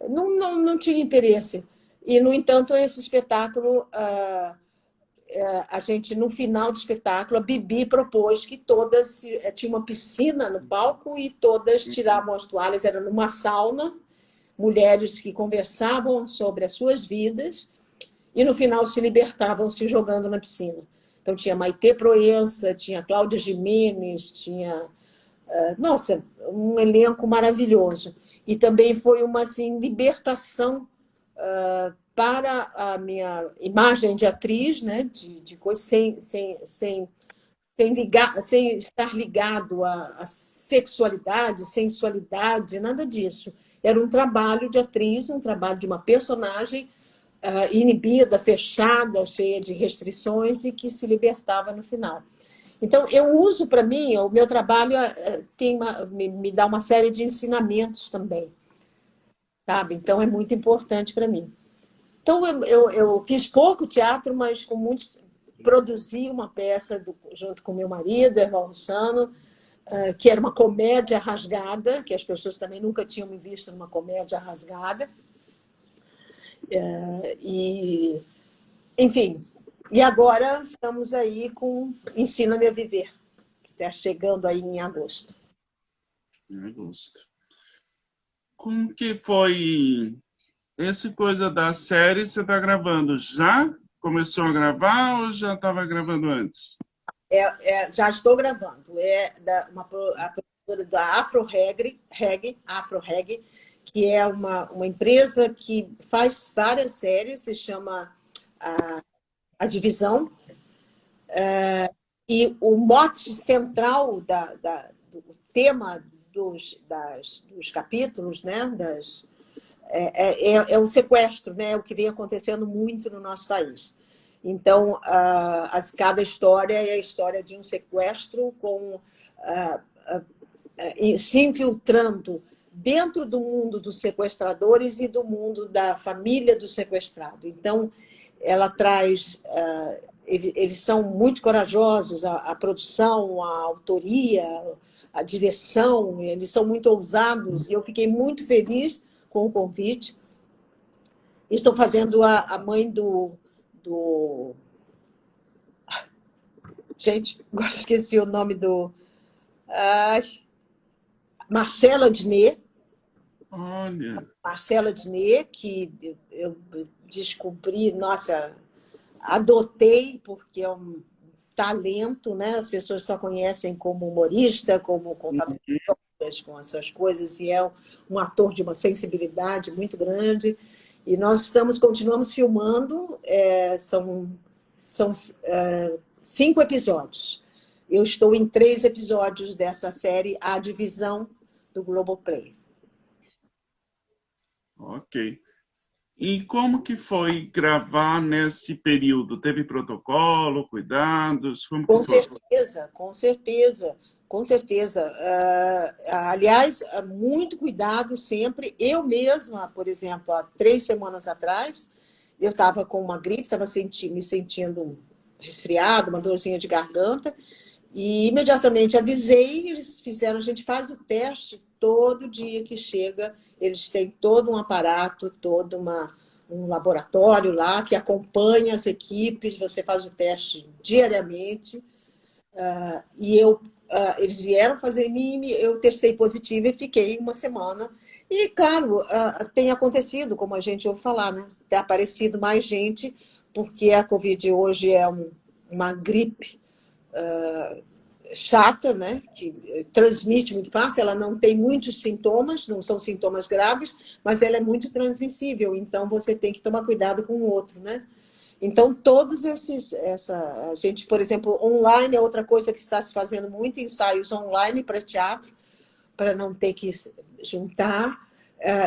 Não tinha interesse. E, no entanto, esse espetáculo... a gente, no final do espetáculo, a Bibi propôs que todas... Tinha uma piscina no palco e todas tiravam as toalhas. Era numa sauna, mulheres que conversavam sobre as suas vidas e, no final, se libertavam se jogando na piscina. Então, tinha Maitê Proença, tinha Cláudia Gimenez, tinha... Nossa, um elenco maravilhoso. E também foi uma assim, libertação para a minha imagem de atriz, né? de coisa, sem estar ligado à sexualidade, sensualidade, nada disso. Era um trabalho de atriz, um trabalho de uma personagem inibida, fechada, cheia de restrições e que se libertava no final. Então, eu uso para mim, o meu trabalho me dá uma série de ensinamentos também, sabe? Então, é muito importante para mim. Então, eu fiz pouco teatro, mas com muitos... Produzi uma peça junto com meu marido, Erval Sano, que era uma comédia rasgada, que as pessoas também nunca tinham me visto numa comédia rasgada. Enfim, e agora estamos aí com Ensina-me a Viver, que está chegando aí em agosto. Em agosto. Como que foi essa coisa da série? Você está gravando já? Começou a gravar ou já estava gravando antes? Já estou gravando. A produtora da Afro Reg, que é uma empresa que faz várias séries, se chama a Divisão. E o mote central do tema dos capítulos, né, é o sequestro, né, o que vem acontecendo muito no nosso país. Então, cada história é a história de um sequestro se infiltrando dentro do mundo dos sequestradores e do mundo da família do sequestrado. Então, ela traz... eles são muito corajosos, a produção, a autoria, a direção, eles são muito ousados, e eu fiquei muito feliz com o convite. Estou fazendo a mãe do... Gente, agora esqueci o nome do... Marcelo Adnet. Olha. Marcelo Adnet, que eu descobri, nossa, adotei, porque é um talento, né? As pessoas só conhecem como humorista, como contador de histórias, com as suas coisas, e é um ator de uma sensibilidade muito grande. E nós continuamos filmando, são 5 episódios. Eu estou em 3 episódios dessa série, A Divisão, do Globoplay. Ok. E como que foi gravar nesse período? Teve protocolo, cuidados? Como que Com foi? certeza, com certeza, com certeza. Aliás, muito cuidado sempre. Eu mesma, por exemplo, há 3 semanas atrás, eu estava com uma gripe, estava me sentindo resfriado, uma dorzinha de garganta, e imediatamente avisei, eles fizeram, a gente faz o teste todo dia que chega, eles têm todo um aparato, um laboratório lá que acompanha as equipes, você faz o teste diariamente, e eles vieram fazer em mim, eu testei positivo e fiquei uma semana. E, claro, tem acontecido, como a gente ouve falar, né? Tem aparecido mais gente, porque a Covid hoje é uma gripe chata, né? Que transmite muito fácil, ela não tem muitos sintomas, não são sintomas graves, mas ela é muito transmissível, então você tem que tomar cuidado com o outro, né? Então, todos a gente, por exemplo, online é outra coisa que está se fazendo muito, ensaios online para teatro, para não ter que juntar.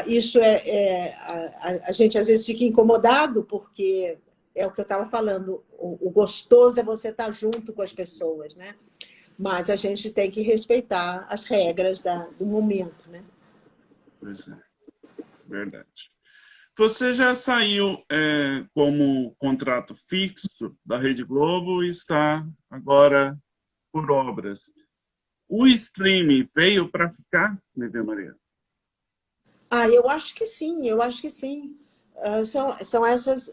Isso a gente às vezes fica incomodado, porque é o que eu estava falando, o gostoso é você estar junto com as pessoas, né? Mas a gente tem que respeitar as regras do momento, né? Pois é, verdade. Você já saiu como contrato fixo da Rede Globo e está agora por obras. O streaming veio para ficar, Nívia Maria? Eu acho que sim, eu acho que sim. São essas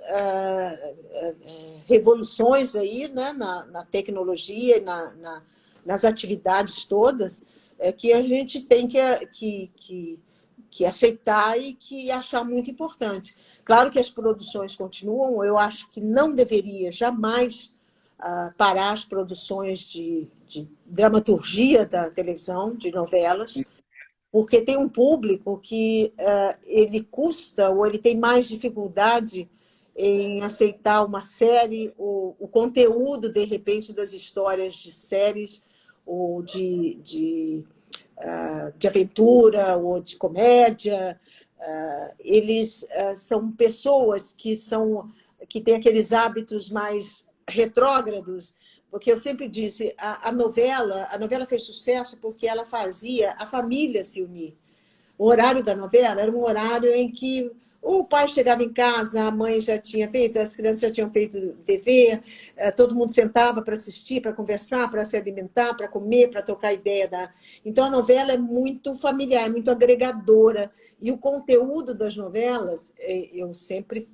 revoluções aí, né, na tecnologia e nas atividades todas, que a gente tem que aceitar e que achar muito importante. Claro que as produções continuam, eu acho que não deveria jamais parar as produções de dramaturgia da televisão, de novelas, porque tem um público que ele custa ou ele tem mais dificuldade em aceitar uma série, o conteúdo, de repente, das histórias de séries ou de aventura ou de comédia. Eles são pessoas que têm aqueles hábitos mais retrógrados, porque eu sempre disse, a novela fez sucesso porque ela fazia a família se unir. O horário da novela era um horário em que o pai chegava em casa, a mãe já tinha feito, as crianças já tinham feito dever, todo mundo sentava para assistir, para conversar, para se alimentar, para comer, para trocar ideia. Então, a novela é muito familiar, é muito agregadora. E o conteúdo das novelas, eu sempre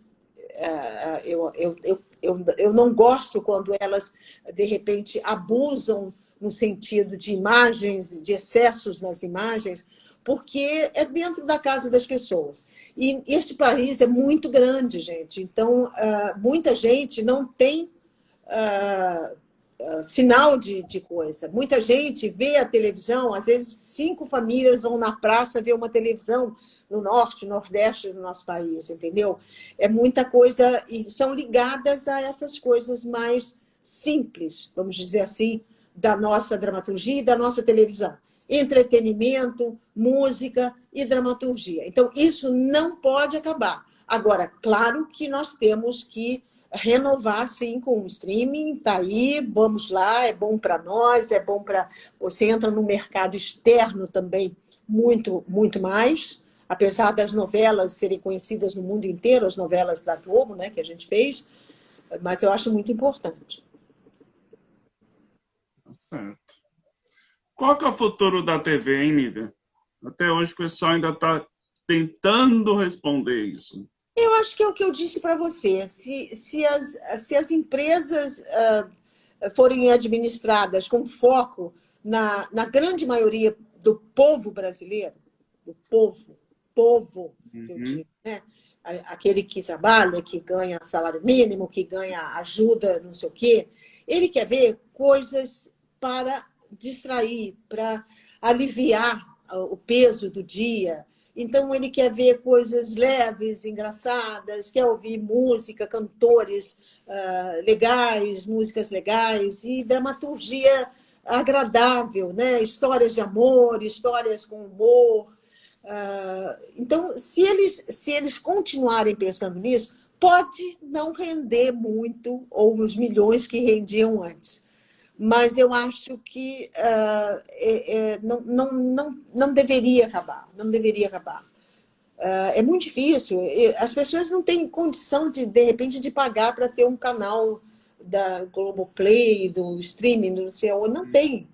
eu não gosto quando elas, de repente, abusam no sentido de imagens, de excessos nas imagens, porque é dentro da casa das pessoas. E este país é muito grande, gente. Então, muita gente não tem sinal de coisa. Muita gente vê a televisão, às vezes 5 famílias vão na praça ver uma televisão no norte, nordeste do nosso país, entendeu? É muita coisa, e são ligadas a essas coisas mais simples, vamos dizer assim, da nossa dramaturgia e da nossa televisão. Entretenimento, música e dramaturgia. Então, isso não pode acabar. Agora, claro que nós temos que renovar, sim, com o streaming, tá aí, vamos lá, é bom para nós, é bom para... Você entra no mercado externo também muito, muito mais, apesar das novelas serem conhecidas no mundo inteiro, as novelas da Globo, né, que a gente fez, mas eu acho muito importante. Tá certo. Qual que é o futuro da TV, hein, Nívia? Até hoje o pessoal ainda está tentando responder isso. Eu acho que é o que eu disse para você. Se as empresas forem administradas com foco na grande maioria do povo brasileiro, do povo, que eu Uhum. digo, né? Aquele que trabalha, que ganha salário mínimo, que ganha ajuda, não sei o quê, ele quer ver coisas para distrair, para aliviar o peso do dia. Então, ele quer ver coisas leves, engraçadas, quer ouvir música, cantores legais, músicas legais e dramaturgia agradável, né? Histórias de amor, histórias com humor. Então, Então, se eles continuarem pensando nisso, pode não render muito, ou os milhões que rendiam antes. Mas eu acho que não deveria acabar, não deveria acabar. É muito difícil. As pessoas não têm condição, de repente, de pagar para ter um canal da Globoplay, do streaming, do não sei onde. Não tem.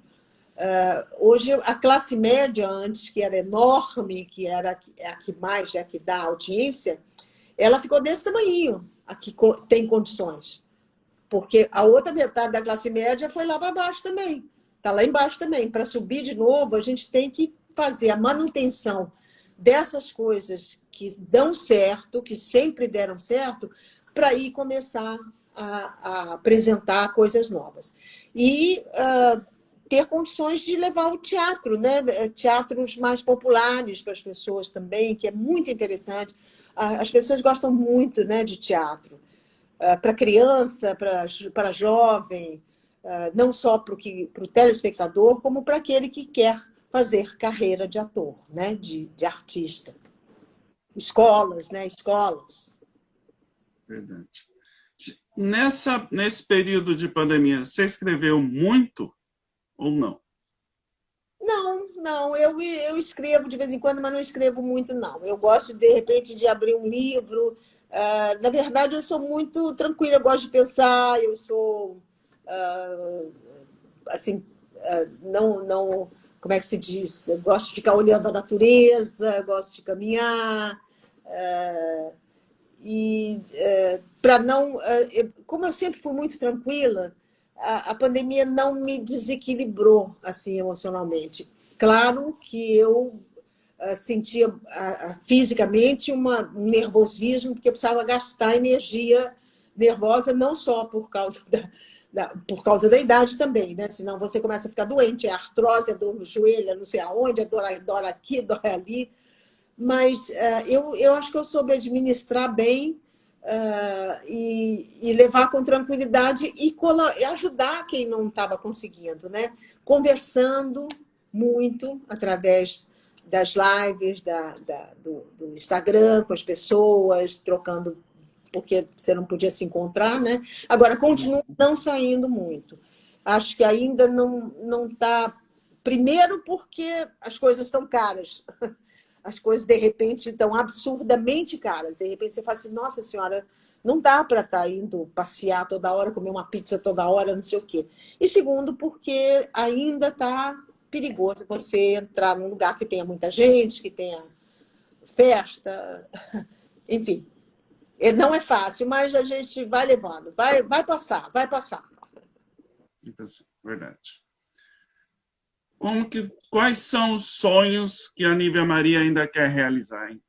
Hoje, a classe média, antes, que era enorme, que era a que mais, a que dá audiência, ela ficou desse tamanho, a que tem condições. Porque a outra metade da classe média foi lá para baixo também. Está lá embaixo também. Para subir de novo, a gente tem que fazer a manutenção dessas coisas que dão certo, que sempre deram certo, para aí começar a apresentar coisas novas. E ter condições de levar o teatro, né? Teatros mais populares para as pessoas também, que é muito interessante. As pessoas gostam muito, né, de teatro. Para criança, para jovem, não só para o telespectador, como para aquele que quer fazer carreira de ator, né? de artista. Escolas, né? Escolas. Verdade. Nesse período de pandemia, você escreveu muito ou não? Não, eu escrevo de vez em quando, mas não escrevo muito, não. Eu gosto, de repente, de abrir um livro. Na verdade, eu sou muito tranquila, eu gosto de pensar, eu sou, assim, não, como é que se diz? Eu gosto de ficar olhando a natureza, gosto de caminhar. E para não. Como eu sempre fui muito tranquila, a pandemia não me desequilibrou assim emocionalmente. Claro que eu sentia fisicamente um nervosismo, porque eu precisava gastar energia nervosa, não só por causa por causa da idade também, né? Senão você começa a ficar doente, é artrose, é dor no joelho, é não sei aonde, é dor aqui, dor ali. Mas eu acho que eu soube administrar bem e levar com tranquilidade e ajudar quem não estava conseguindo, né? Conversando muito através das lives, do Instagram com as pessoas, trocando, porque você não podia se encontrar, né? Agora, continuo não saindo muito. Acho que ainda não está... Primeiro porque as coisas estão caras. As coisas, de repente, estão absurdamente caras. De repente, você fala assim, nossa senhora, não dá para estar indo passear toda hora, comer uma pizza toda hora, não sei o quê. E segundo, porque ainda está perigoso você entrar num lugar que tenha muita gente, que tenha festa, enfim. Não é fácil, mas a gente vai levando, vai passar, vai passar. Então, verdade. Quais são os sonhos que a Nívia Maria ainda quer realizar? Hein?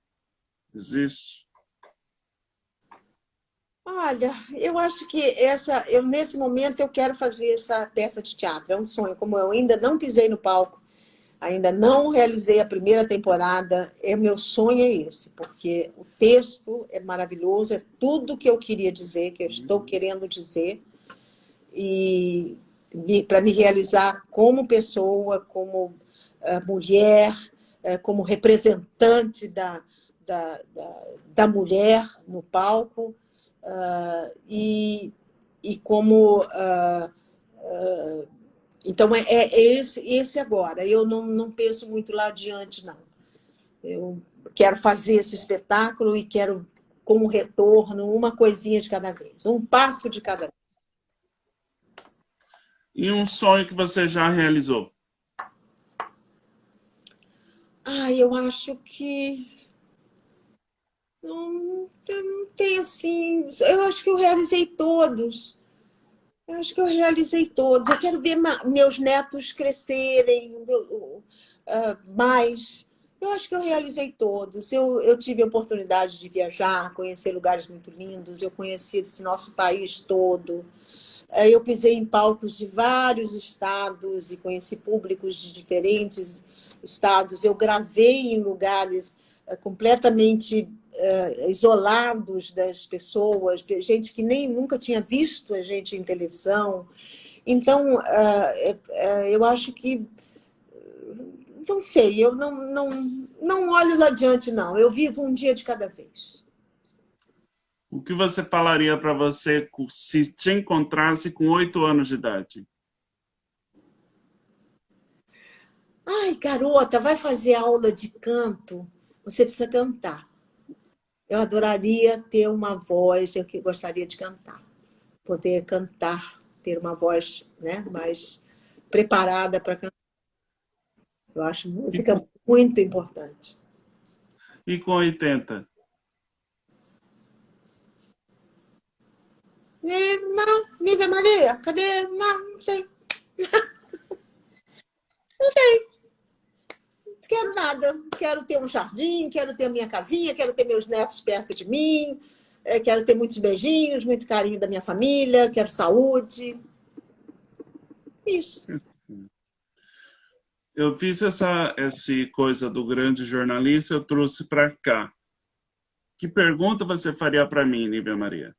Existe? Olha, eu acho que nesse momento eu quero fazer essa peça de teatro. É um sonho. Como eu ainda não pisei no palco, ainda não realizei a primeira temporada, meu sonho é esse, porque o texto é maravilhoso, é tudo que eu queria dizer, que eu estou querendo dizer, e para me realizar como pessoa, como mulher, como representante da mulher no palco, e como... então, esse agora. Eu não penso muito lá adiante, não. Eu quero fazer esse espetáculo e quero, como retorno, uma coisinha de cada vez, um passo de cada vez. E um sonho que você já realizou? Eu acho que não tem assim... Eu acho que eu realizei todos. Eu acho que eu realizei todos. Eu quero ver meus netos crescerem mais. Eu acho que eu realizei todos. Eu tive a oportunidade de viajar, conhecer lugares muito lindos. Eu conheci esse nosso país todo. Eu pisei em palcos de vários estados e conheci públicos de diferentes estados. Eu gravei em lugares completamente isolados das pessoas, gente que nem nunca tinha visto a gente em televisão. Então, eu acho que... Não sei, eu não olho adiante, não. Eu vivo um dia de cada vez. O que você falaria para você se te encontrasse com 8 anos de idade? Ai, garota, vai fazer aula de canto? Você precisa cantar. Eu adoraria ter uma voz, eu que gostaria de cantar. Poder cantar, ter uma voz, né, mais preparada para cantar. Eu acho E música com, muito importante. e com 80? Não, Nívia Maria, cadê? Não sei. Quero nada. Quero ter um jardim, quero ter minha casinha, quero ter meus netos perto de mim, quero ter muitos beijinhos, muito carinho da minha família, quero saúde. Isso. Eu fiz essa coisa do grande jornalista, eu trouxe para cá. Que pergunta você faria para mim, Nívia Maria?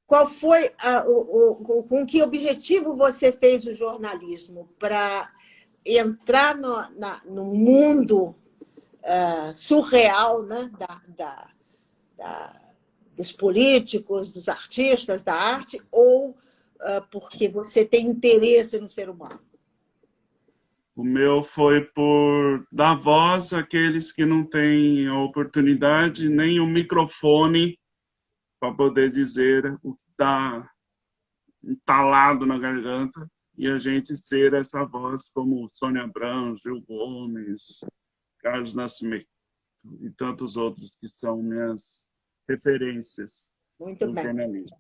Qual foi com que objetivo você fez o jornalismo? Para entrar no mundo surreal, né? Dos políticos, dos artistas, da arte, ou porque você tem interesse no ser humano? O meu foi por dar voz àqueles que não têm a oportunidade nem o microfone para poder dizer o que está entalado na garganta e a gente ser essa voz como Sônia Abrão, Gil Gomes, Carlos Nascimento e tantos outros que são minhas referências Muito no bem. jornalismo.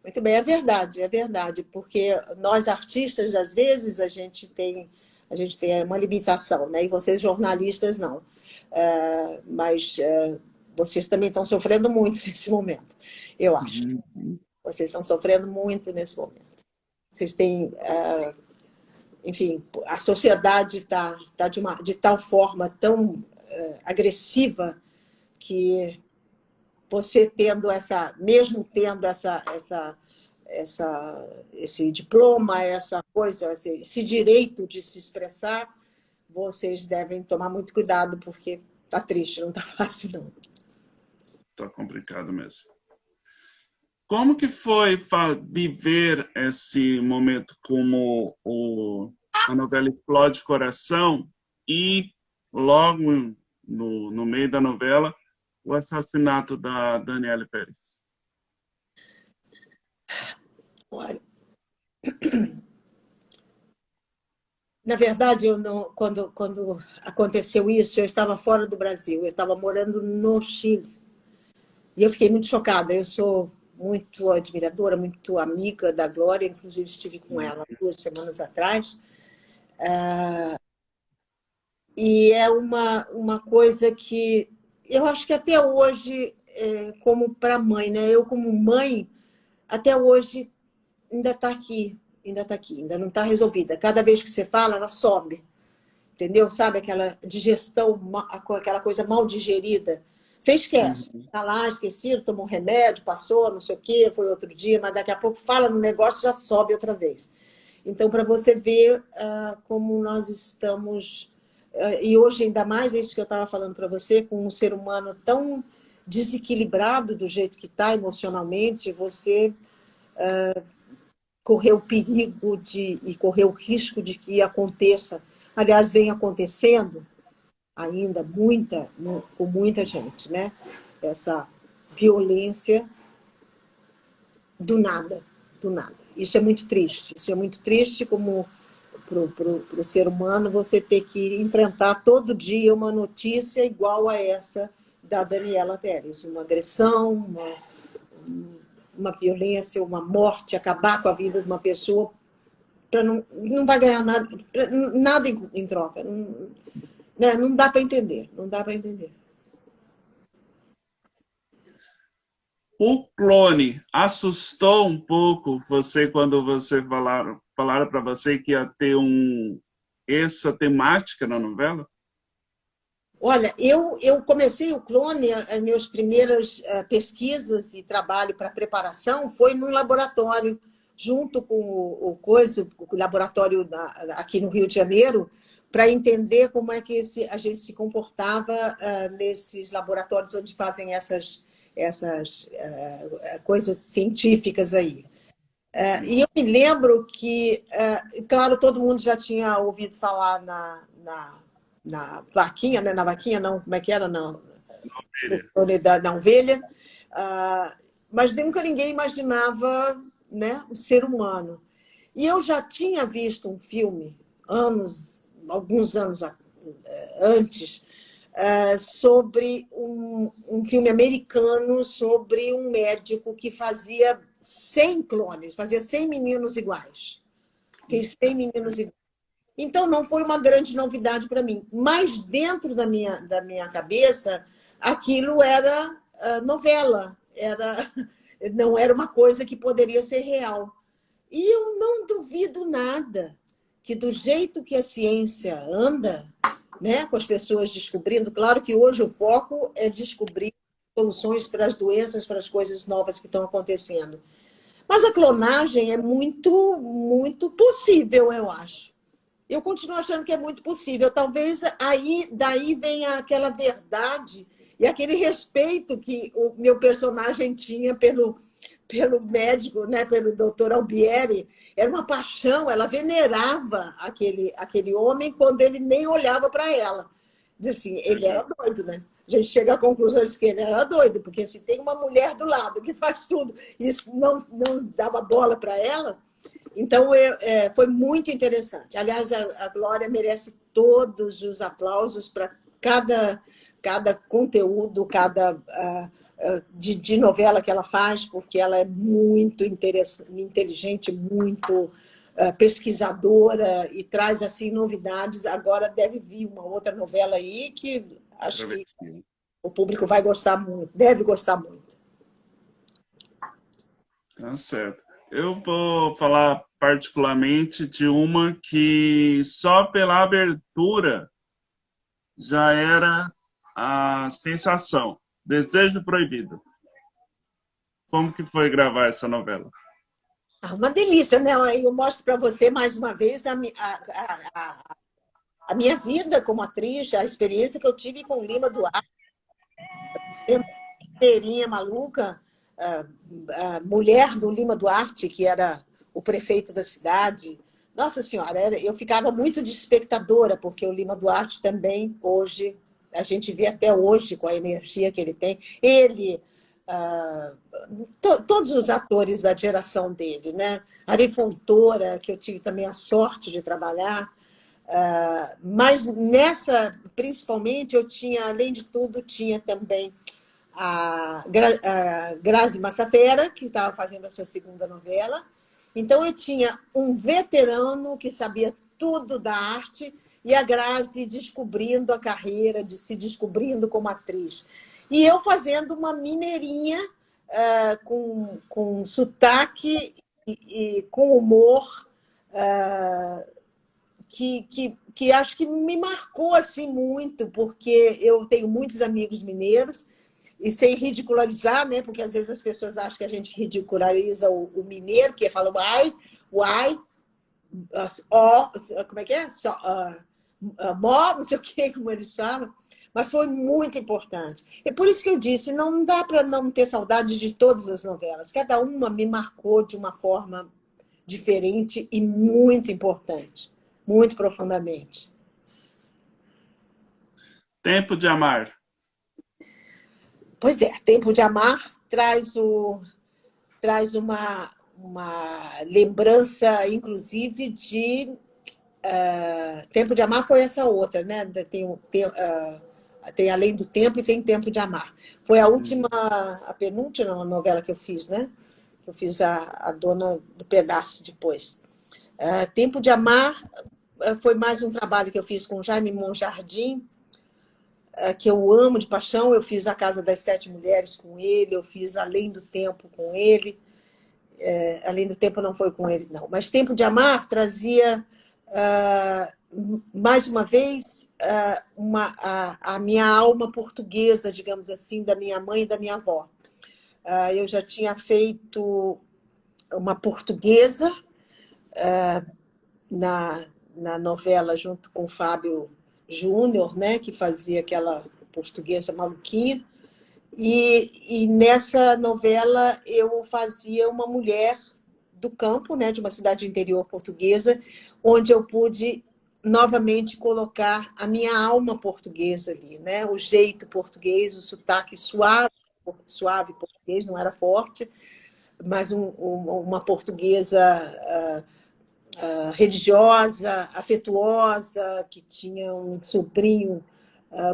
Muito bem, é verdade, porque nós artistas, às vezes, a gente tem uma limitação, né? E vocês jornalistas não. Mas vocês também estão sofrendo muito nesse momento, eu acho. Vocês estão sofrendo muito nesse momento. Vocês têm, enfim, a sociedade está de tal forma tão agressiva que você tendo mesmo tendo esse diploma, essa coisa, esse direito de se expressar, vocês devem tomar muito cuidado, porque está triste, não está fácil, não. Está complicado mesmo. Como que foi viver esse momento como a novela Explode Coração e logo no meio da novela o assassinato da Daniela Pérez? Olha, na verdade, eu não, quando aconteceu isso, eu estava fora do Brasil, eu estava morando no Chile. E eu fiquei muito chocada. Eu sou muito admiradora, muito amiga da Glória, inclusive estive com ela 2 semanas atrás. E é uma coisa que eu acho que até hoje, como para mãe, né? Eu como mãe, até hoje ainda está aqui, ainda não está resolvida. Cada vez que você fala, ela sobe, entendeu? Sabe aquela digestão, aquela coisa mal digerida. Você esquece. Está lá, esquecido, tomou um remédio, passou, não sei o quê, foi outro dia, mas daqui a pouco fala no negócio já sobe outra vez. Então, para você ver como nós estamos... e hoje, ainda mais isso que eu estava falando para você, com um ser humano tão desequilibrado do jeito que está emocionalmente, você correr o perigo e correr o risco de que aconteça. Aliás, vem acontecendo ainda com muita gente, né? Essa violência do nada, do nada. Isso é muito triste. Isso é muito triste como para o ser humano você ter que enfrentar todo dia uma notícia igual a essa da Daniela Pérez. Uma agressão, uma violência, uma morte, acabar com a vida de uma pessoa não vai ganhar nada em troca. Não dá para entender, não dá para entender. O clone assustou um pouco você quando você falaram para você que ia ter essa temática na novela? Olha, eu comecei o clone, as minhas primeiras pesquisas e trabalho para preparação foi num laboratório junto com o laboratório aqui no Rio de Janeiro, para entender como é que a gente se comportava nesses laboratórios onde fazem essas coisas científicas aí. E eu me lembro que, claro, todo mundo já tinha ouvido falar na vaquinha, né? Na vaquinha, não, como é que era? Não, na ovelha, mas nunca ninguém imaginava, né, o ser humano. E eu já tinha visto um filme, alguns anos antes, sobre um filme americano sobre um médico que fazia 100 clones, fazia 100 meninos iguais. Fez 100 meninos iguais. Então, não foi uma grande novidade para mim. Mas, dentro da minha cabeça, aquilo era novela, não era uma coisa que poderia ser real. E eu não duvido nada que, do jeito que a ciência anda, né, com as pessoas descobrindo, claro que hoje o foco é descobrir soluções para as doenças, para as coisas novas que estão acontecendo. Mas a clonagem é muito, muito possível, eu acho. Eu continuo achando que é muito possível. Talvez daí venha aquela verdade e aquele respeito que o meu personagem tinha pelo médico, né, pelo doutor Albieri. Era uma paixão, ela venerava aquele homem quando ele nem olhava para ela. Diz assim, ele era doido, né? A gente chega à conclusão de que ele era doido, porque se tem uma mulher do lado que faz tudo e não dava bola para ela. Então, foi muito interessante. Aliás, a Glória merece todos os aplausos para cada conteúdo, de novela que ela faz, porque ela é muito inteligente, muito pesquisadora e traz assim novidades. Agora deve vir uma outra novela aí que acho que o público vai gostar muito, deve gostar muito. Tá certo. Eu vou falar particularmente de uma que só pela abertura já era a sensação. Desejo Proibido. Como que foi gravar essa novela? Uma delícia, né? Eu mostro para você mais uma vez a minha vida como atriz, a experiência que eu tive com Lima Duarte, inteirinha maluca, a mulher do Lima Duarte, que era o prefeito da cidade. Nossa Senhora, eu ficava muito de espectadora, porque o Lima Duarte também, hoje, a gente vê até hoje com a energia que ele tem. Ele, todos os atores da geração dele, né? Ari Fontoura, que eu tive também a sorte de trabalhar. Mas nessa, principalmente, eu tinha, além de tudo, tinha também a Grazi Massafera, que estava fazendo a sua segunda novela. Então, eu tinha um veterano que sabia tudo da arte e a Grazi descobrindo a carreira, se descobrindo como atriz. E eu fazendo uma mineirinha com sotaque e com humor, que acho que me marcou assim muito, porque eu tenho muitos amigos mineiros, e sem ridicularizar, né? Porque às vezes as pessoas acham que a gente ridiculariza o mineiro, que fala uai, ó, como é que é? Mó, não sei o quê, como eles falam. Mas foi muito importante. É por isso que eu disse, não dá para não ter saudade de todas as novelas. Cada uma me marcou de uma forma diferente e muito importante, muito profundamente. Tempo de Amar. Pois é, Tempo de Amar traz uma lembrança, inclusive, de... Tempo de Amar foi essa outra, né? Tem Além do Tempo e tem Tempo de Amar. Foi a última, a penúltima novela que eu fiz, né? Eu fiz a Dona do Pedaço depois. Tempo de Amar foi mais um trabalho que eu fiz com Jaime Monjardim, que eu amo de paixão. Eu fiz A Casa das Sete Mulheres com ele, eu fiz Além do Tempo com ele. Além do Tempo não foi com ele, não. Mas Tempo de Amar trazia, mais uma vez, a minha alma portuguesa, digamos assim, da minha mãe e da minha avó. Eu já tinha feito uma portuguesa na novela, junto com o Fábio Júnior, né, que fazia aquela portuguesa maluquinha. E nessa novela eu fazia uma mulher do campo, né, de uma cidade interior portuguesa, onde eu pude novamente colocar a minha alma portuguesa ali, né, o jeito português, o sotaque suave, suave português, não era forte, mas uma portuguesa religiosa, afetuosa, que tinha um sobrinho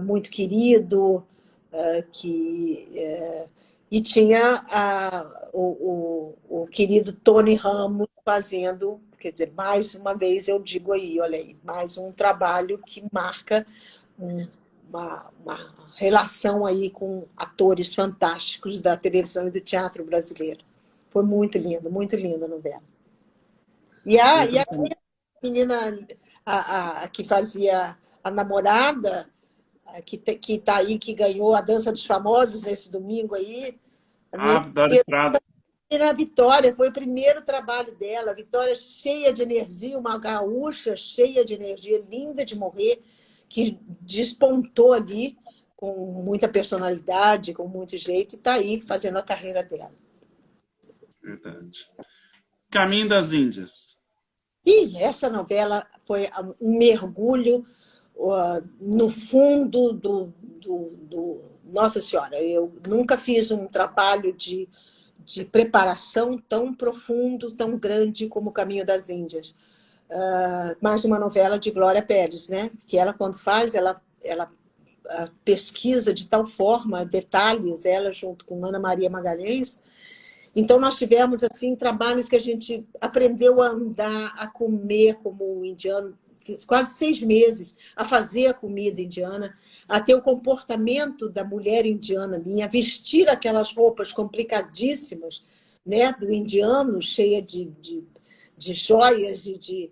muito querido, que, e tinha o querido Tony Ramos fazendo, quer dizer, mais uma vez eu digo aí, olha aí, mais um trabalho que marca uma relação aí com atores fantásticos da televisão e do teatro brasileiro. Foi muito linda a novela. E a menina que fazia a namorada, que está aí, que ganhou a Dança dos Famosos nesse domingo aí. Vitória Estrada. A Vitória, foi o primeiro trabalho dela. A Vitória cheia de energia, uma gaúcha cheia de energia, linda de morrer, que despontou ali com muita personalidade, com muito jeito, e está aí fazendo a carreira dela. Verdade. Caminho das Índias. E essa novela foi um mergulho no fundo Nossa Senhora, eu nunca fiz um trabalho de preparação tão profundo, tão grande como o Caminho das Índias. Mais uma novela de Glória Pérez, né? Que ela, quando faz, ela pesquisa de tal forma detalhes, ela junto com Ana Maria Magalhães. Então, nós tivemos assim trabalhos que a gente aprendeu a andar, a comer como um indiano, quase 6 meses, a fazer a comida indiana, a ter o comportamento da mulher indiana minha, a vestir aquelas roupas complicadíssimas, né, do indiano, cheia de joias e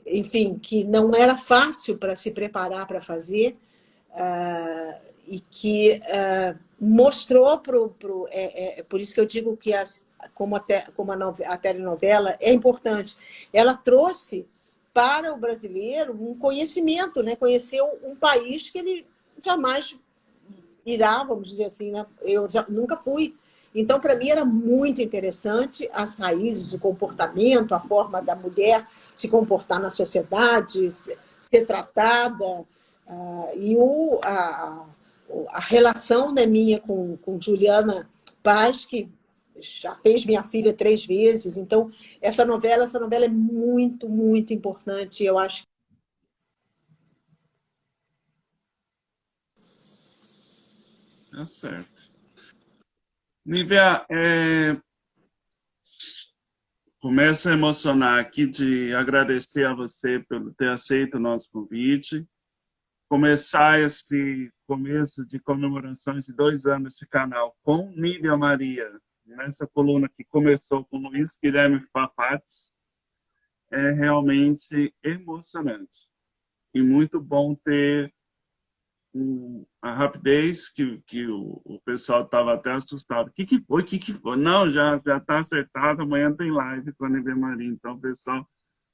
enfim, que não era fácil para se preparar para fazer, e que mostrou por isso que eu digo que como a telenovela é importante, ela trouxe para o brasileiro um conhecimento, né? Conheceu um país que ele jamais irá, vamos dizer assim, né? Eu nunca fui. Então, para mim, era muito interessante as raízes, o comportamento, a forma da mulher se comportar na sociedade, ser tratada, e a relação, né, minha com Juliana Paz, que já fez minha filha 3 vezes. Então, essa novela é muito, muito importante. Eu acho. Tá certo. Nívia, começo a emocionar aqui de agradecer a você por ter aceito o nosso convite. Começar esse começo de comemorações de 2 anos de canal com Nívia Maria, nessa coluna que começou com Luiz Guilherme Papati, é realmente emocionante. E muito bom ter a rapidez que o pessoal estava até assustado. O que foi? O que foi? Não, já está acertado, amanhã tem live com a Nívia Maria. Então, o pessoal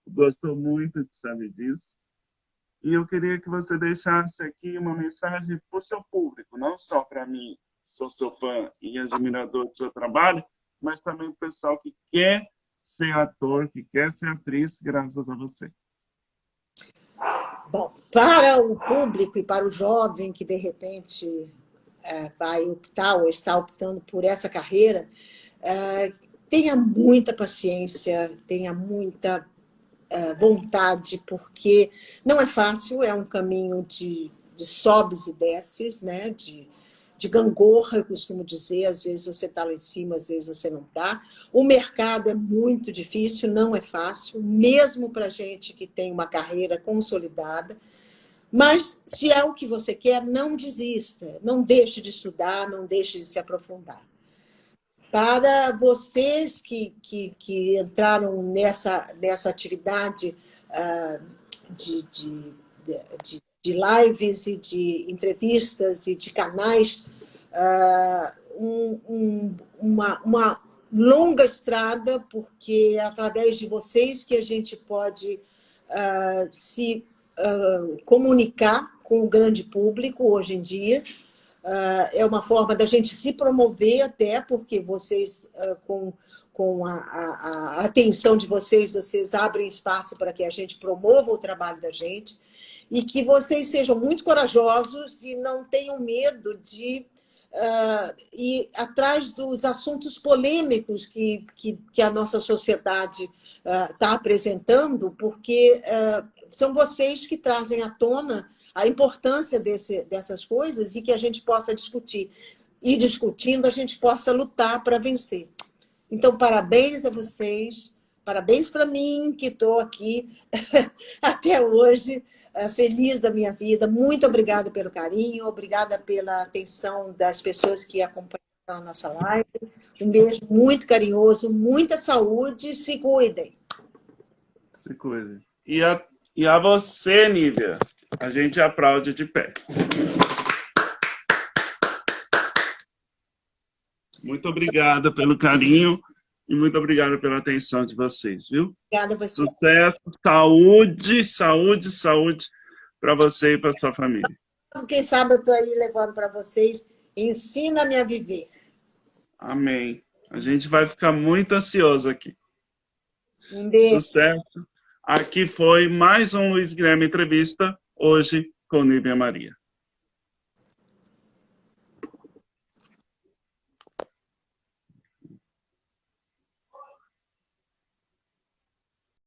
gostou muito de saber disso. E eu queria que você deixasse aqui uma mensagem para o seu público, não só para mim, que sou seu fã e admirador do seu trabalho, mas também para o pessoal que quer ser ator, que quer ser atriz, graças a você. Bom, para o público e para o jovem que, de repente, vai optar ou está optando por essa carreira, tenha muita paciência, tenha muita vontade, porque não é fácil, é um caminho de sobes e desces, né? de gangorra, eu costumo dizer, às vezes você está lá em cima, às vezes você não está. O mercado é muito difícil, não é fácil, mesmo para gente que tem uma carreira consolidada, mas se é o que você quer, não desista, não deixe de estudar, não deixe de se aprofundar. Para vocês que entraram nessa atividade de lives e de entrevistas e de canais, longa estrada, porque é através de vocês que a gente pode se comunicar com o grande público hoje em dia. É uma forma da gente se promover até, porque vocês, com a atenção de vocês, vocês abrem espaço para que a gente promova o trabalho da gente e que vocês sejam muito corajosos e não tenham medo de ir atrás dos assuntos polêmicos que a nossa sociedade está apresentando, porque são vocês que trazem à tona a importância dessas coisas e que a gente possa discutir. E discutindo, a gente possa lutar para vencer. Então, parabéns a vocês, parabéns para mim, que estou aqui até hoje, feliz da minha vida. Muito obrigada pelo carinho, obrigada pela atenção das pessoas que acompanham a nossa live. Um beijo muito carinhoso, muita saúde, se cuidem. Se cuidem. E a você, Nívia, a gente aplaude de pé. Muito obrigada pelo carinho e muito obrigada pela atenção de vocês, viu? Obrigada a você. Sucesso, saúde, saúde, saúde para você e para sua família. Quem sabe eu estou aí levando para vocês, ensina-me a viver. Amém. A gente vai ficar muito ansioso aqui. Um beijo. Sucesso. Aqui foi mais um Luiz Guilherme Entrevista, hoje com Nívia Maria.